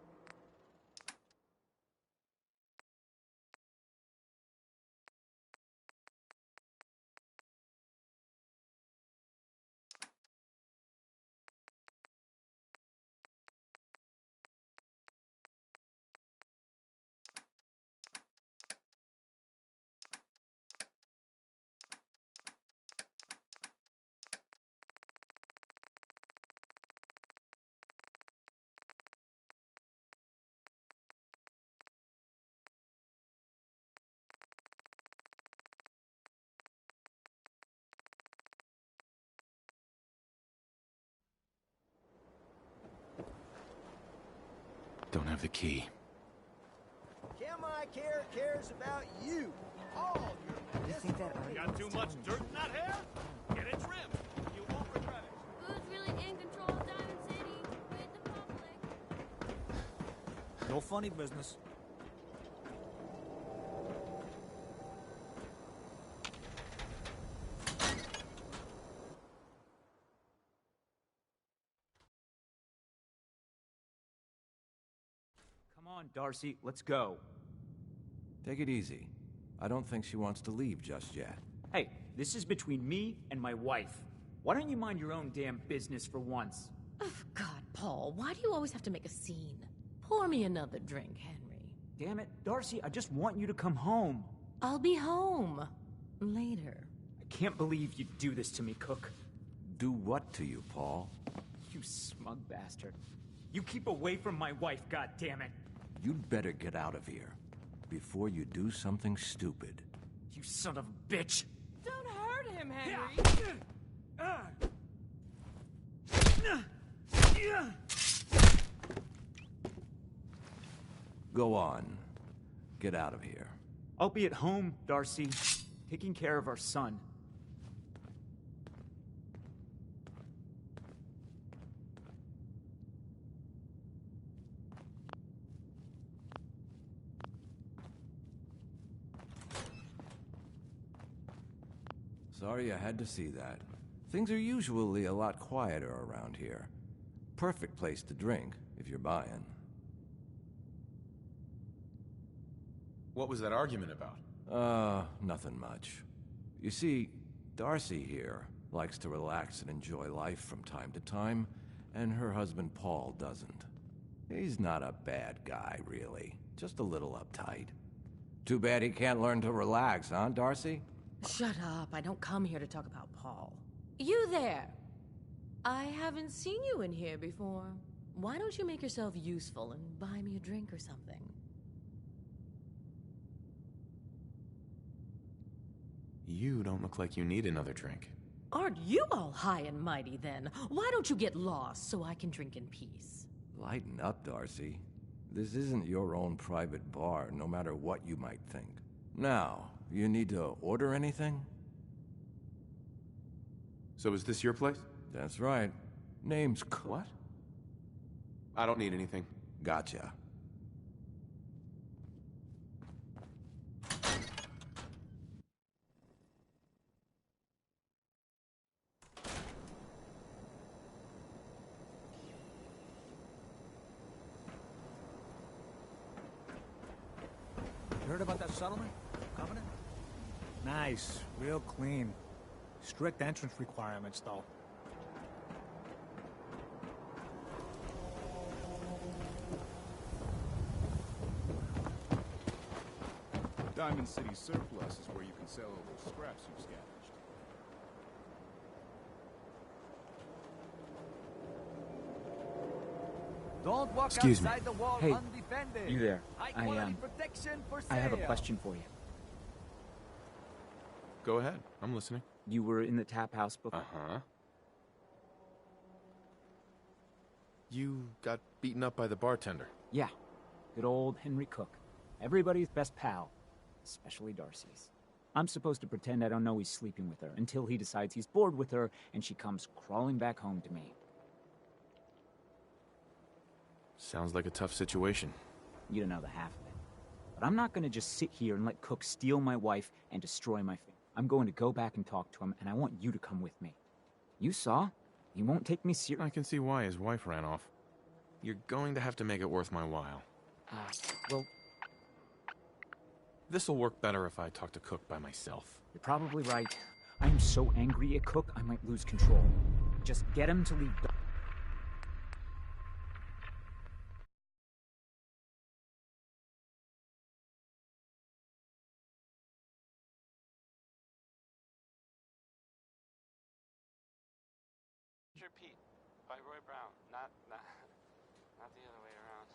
Don't have the key. Chemi cares about you. All your Got too much dirt in that hair? Get it trimmed. You won't regret it. Who's really in control of Diamond City? With the public. No funny business. Come on, Darcy, let's go. Take it easy. I don't think she wants to leave just yet. Hey, this is between me and my wife. Why don't you mind your own damn business for once? Oh, God, Paul, why do you always have to make a scene? Pour me another drink, Henry. Damn it, Darcy, I just want you to come home. I'll be home. Later. I can't believe you'd do this to me, Cook. Do what to you, Paul? You smug bastard. You keep away from my wife, goddammit. You'd better get out of here before you do something stupid. You son of a bitch! Don't hurt him, Henry! Go on. Get out of here. I'll be at home, Darcy, taking care of our son. Sorry I had to see that. Things are usually a lot quieter around here. Perfect place to drink, if you're buying. What was that argument about? Nothing much. You see, Darcy here likes to relax and enjoy life from time to time, and her husband Paul doesn't. He's not a bad guy, really. Just a little uptight. Too bad he can't learn to relax, huh, Darcy? Shut up. I don't come here to talk about Paul. You there! I haven't seen you in here before. Why don't you make yourself useful and buy me a drink or something? You don't look like you need another drink. Aren't you all high and mighty then? Why don't you get lost so I can drink in peace? Lighten up, Darcy. This isn't your own private bar, no matter what you might think. Now, you need to order anything? So is this your place? That's right. Name's Cook. What? I don't need anything. Gotcha. Heard about that settlement? Covenant? Nice. Real clean. Strict entrance requirements, though. Diamond City surplus is where you can sell all those scraps you've scavenged. Don't walk Excuse me. outside the wall Hey, undefended. you there. High-quality protection for I have a sale. question for you. Go ahead. I'm listening. You were in the tap house before? Uh-huh. You got beaten up by the bartender. Yeah. Good old Henry Cook. Everybody's best pal. Especially Darcy's. I'm supposed to pretend I don't know he's sleeping with her until he decides he's bored with her and she comes crawling back home to me. Sounds like a tough situation. You don't know the half of it. But I'm not gonna just sit here and let Cook steal my wife and destroy my family. I'm going to go back and talk to him, and I want you to come with me. You saw? He won't take me seriously. I can see why his wife ran off. You're going to have to make it worth my while. Well... This'll work better if I talk to Cook by myself. You're probably right. I am so angry at Cook, I might lose control. Just get him to leave... Pete by Roy Brown, not the other way around.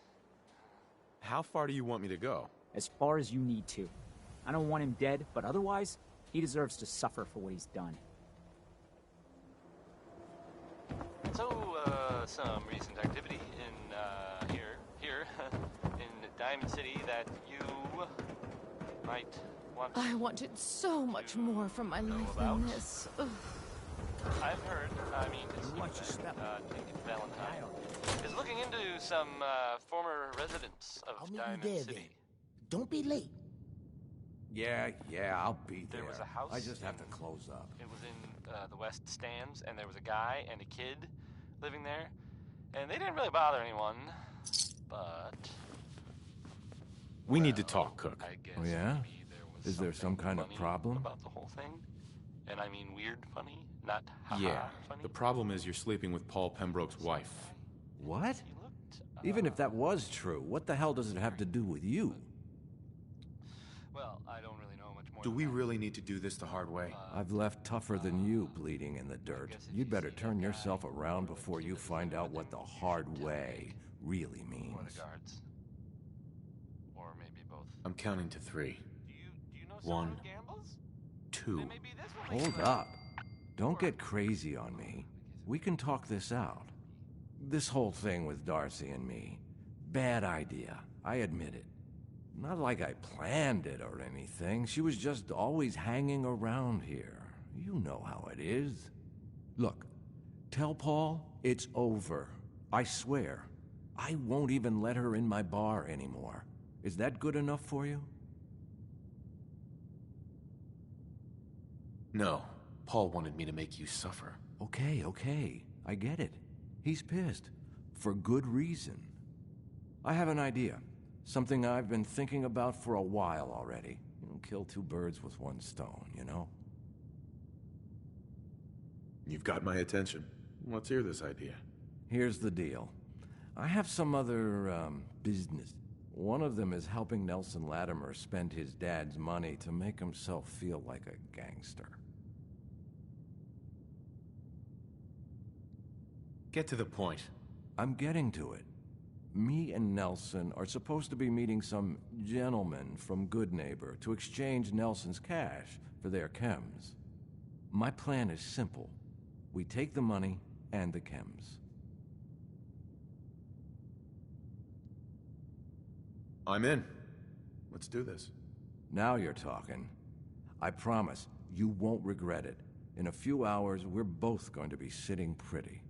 How far do you want me to go? As far as you need to. I don't want him dead, but otherwise, he deserves to suffer for what he's done. So, some recent activity in, here, in Diamond City that you might want to I wanted so much more from my life than this. Ugh. I've heard, it seems that Nathan Valentine is looking into some former residents of Diamond City. Don't be late. Yeah, I'll be there. There was a house. I just have to close up. It was in the West Stands, and there was a guy and a kid living there, and they didn't really bother anyone, but... We need to talk, Cook. I guess Oh, yeah? maybe there was Is there some kind of funny problem? about the whole thing? And I mean weird funny, not haha Yeah, funny. the problem is you're sleeping with Paul Pembroke's wife. What? Even if that was true, what the hell does it have to do with you? Well, I don't really know much more. Do we really need to do this the hard way? I've left tougher than you bleeding in the dirt. You'd better turn yourself around before you find out what the hard way really means. Or the guards. Or maybe both. I'm counting to 3. Do you know someone 1, who gambles? 2. Then maybe this will make Hold you up. Don't get crazy on me. We can talk this out. This whole thing with Darcy and me. Bad idea. I admit it. Not like I planned it or anything. She was just always hanging around here. You know how it is. Look, tell Paul it's over. I swear. I won't even let her in my bar anymore. Is that good enough for you? No. Paul wanted me to make you suffer. Okay. I get it. He's pissed. For good reason. I have an idea. Something I've been thinking about for a while already. Kill 2 birds with 1 stone, you know? You've got my attention. Let's hear this idea. Here's the deal. I have some other, business. One of them is helping Nelson Latimer spend his dad's money to make himself feel like a gangster. Get to the point. I'm getting to it. Me and Nelson are supposed to be meeting some gentleman from Goodneighbor to exchange Nelson's cash for their chems. My plan is simple. We take the money and the chems. I'm in. Let's do this. Now you're talking. I promise, you won't regret it. In a few hours, we're both going to be sitting pretty.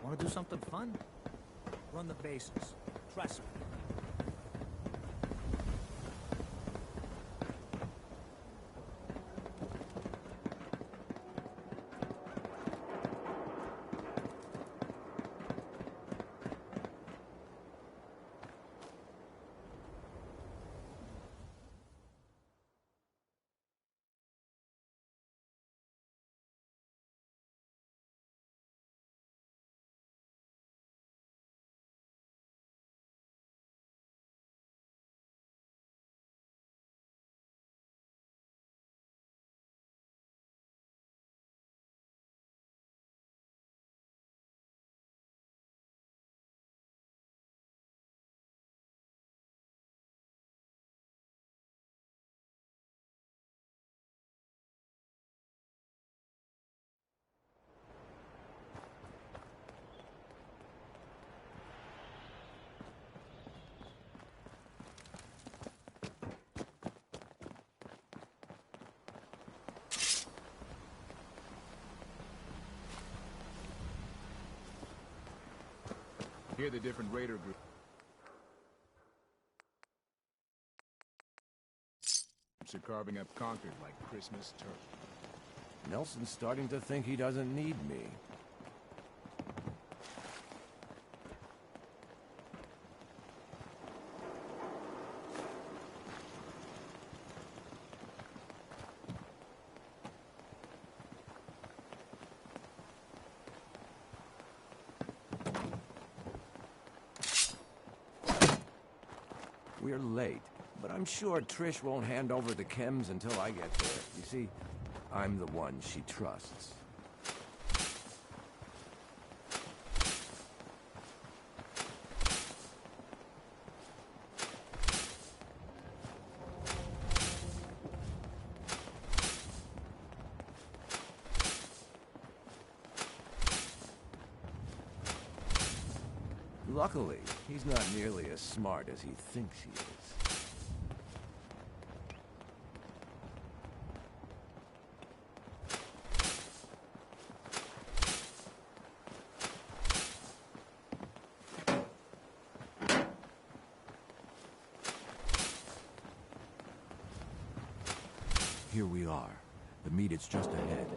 Want to do something fun? Run the bases. Trust me. Here the different raider groups are carving up Concord like Christmas turkey. Nelson's starting to think he doesn't need me. We're late, but I'm sure Trish won't hand over the chems until I get there. You see, I'm the one she trusts. Luckily, he's not nearly as smart as he thinks he is. here we are. The meet is just ahead.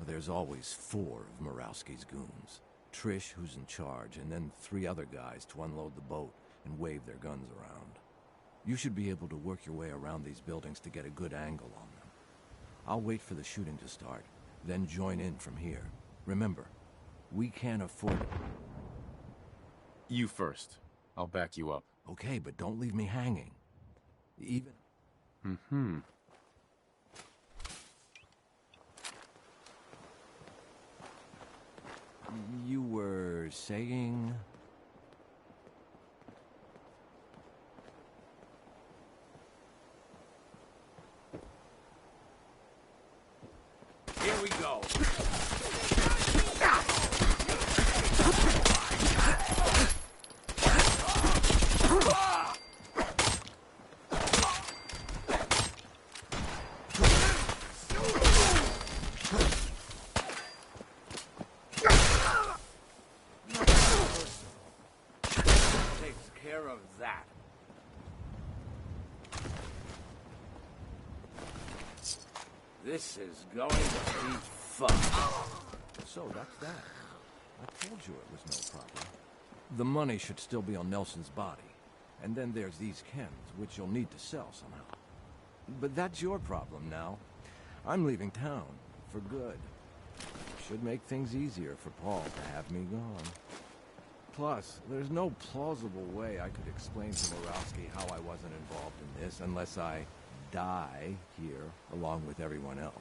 There's always 4 of Murawski's goons. Trish, who's in charge, and then 3 other guys to unload the boat and wave their guns around. You should be able to work your way around these buildings to get a good angle on them. I'll wait for the shooting to start, then join in from here. Remember, we can't afford it. You first. I'll back you up. Okay, but don't leave me hanging. Even... Mm-hmm. You were saying... Here we go. Takes care of that. This is going to be fun. So, that's that. I told you it was no problem. The money should still be on Nelson's body. And then there's these chems, which you'll need to sell somehow. But that's your problem now. I'm leaving town. For good. Should make things easier for Paul to have me gone. Plus, there's no plausible way I could explain to Murawski how I wasn't involved in this unless I die here along with everyone else.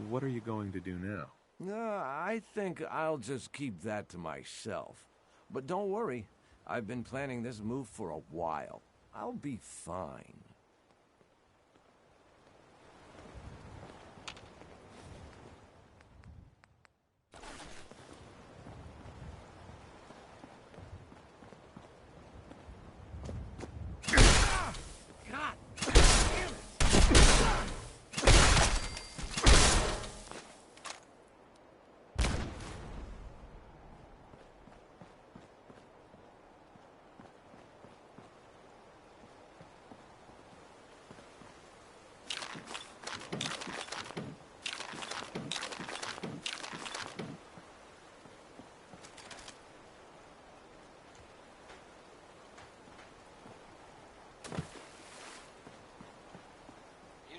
What are you going to do now? I think I'll just keep that to myself. But don't worry, I've been planning this move for a while. I'll be fine.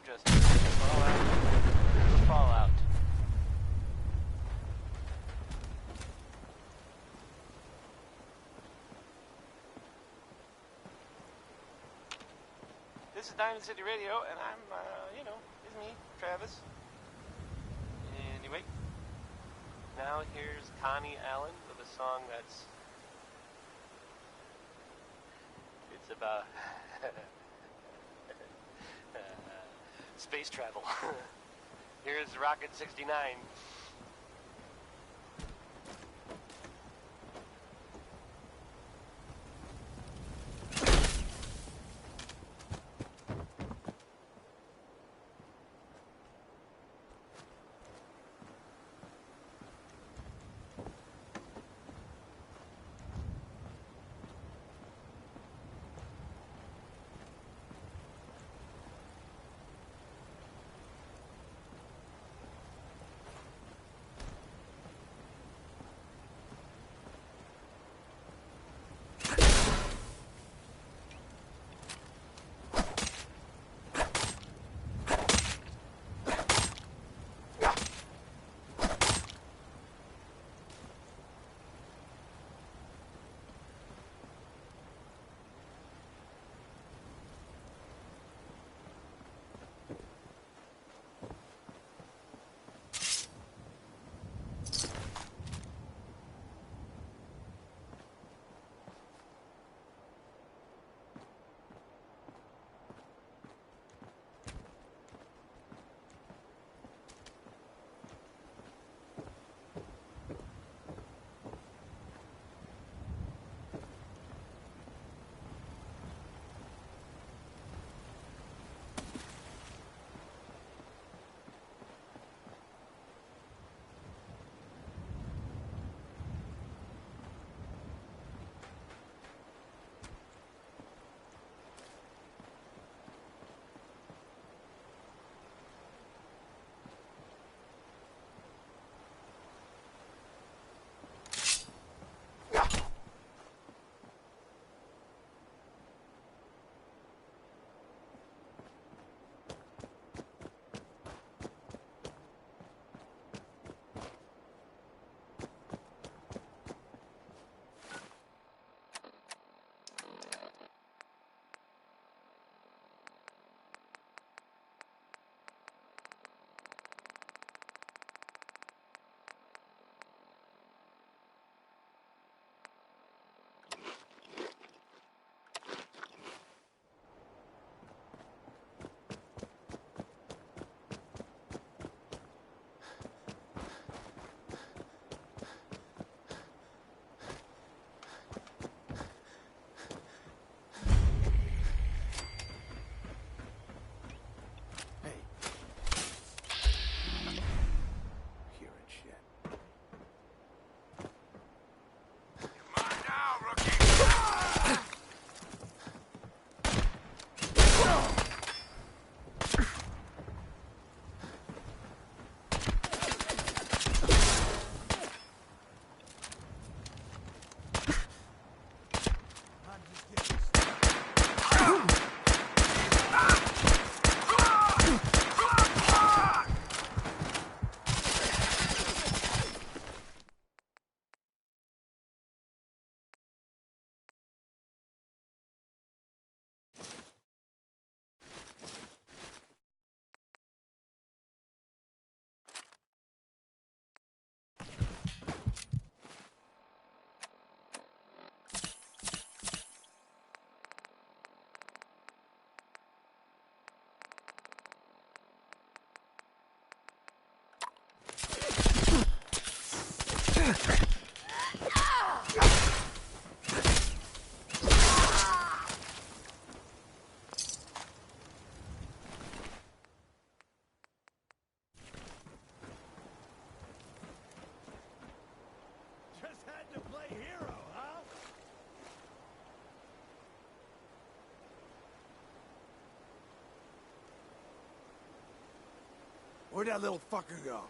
Just fallout. This is Diamond City Radio, and I'm, it's me, Travis. Anyway, now here's Connie Allen with a song that's... It's about... space travel. Here's Rocket 69. Where'd that little fucker go?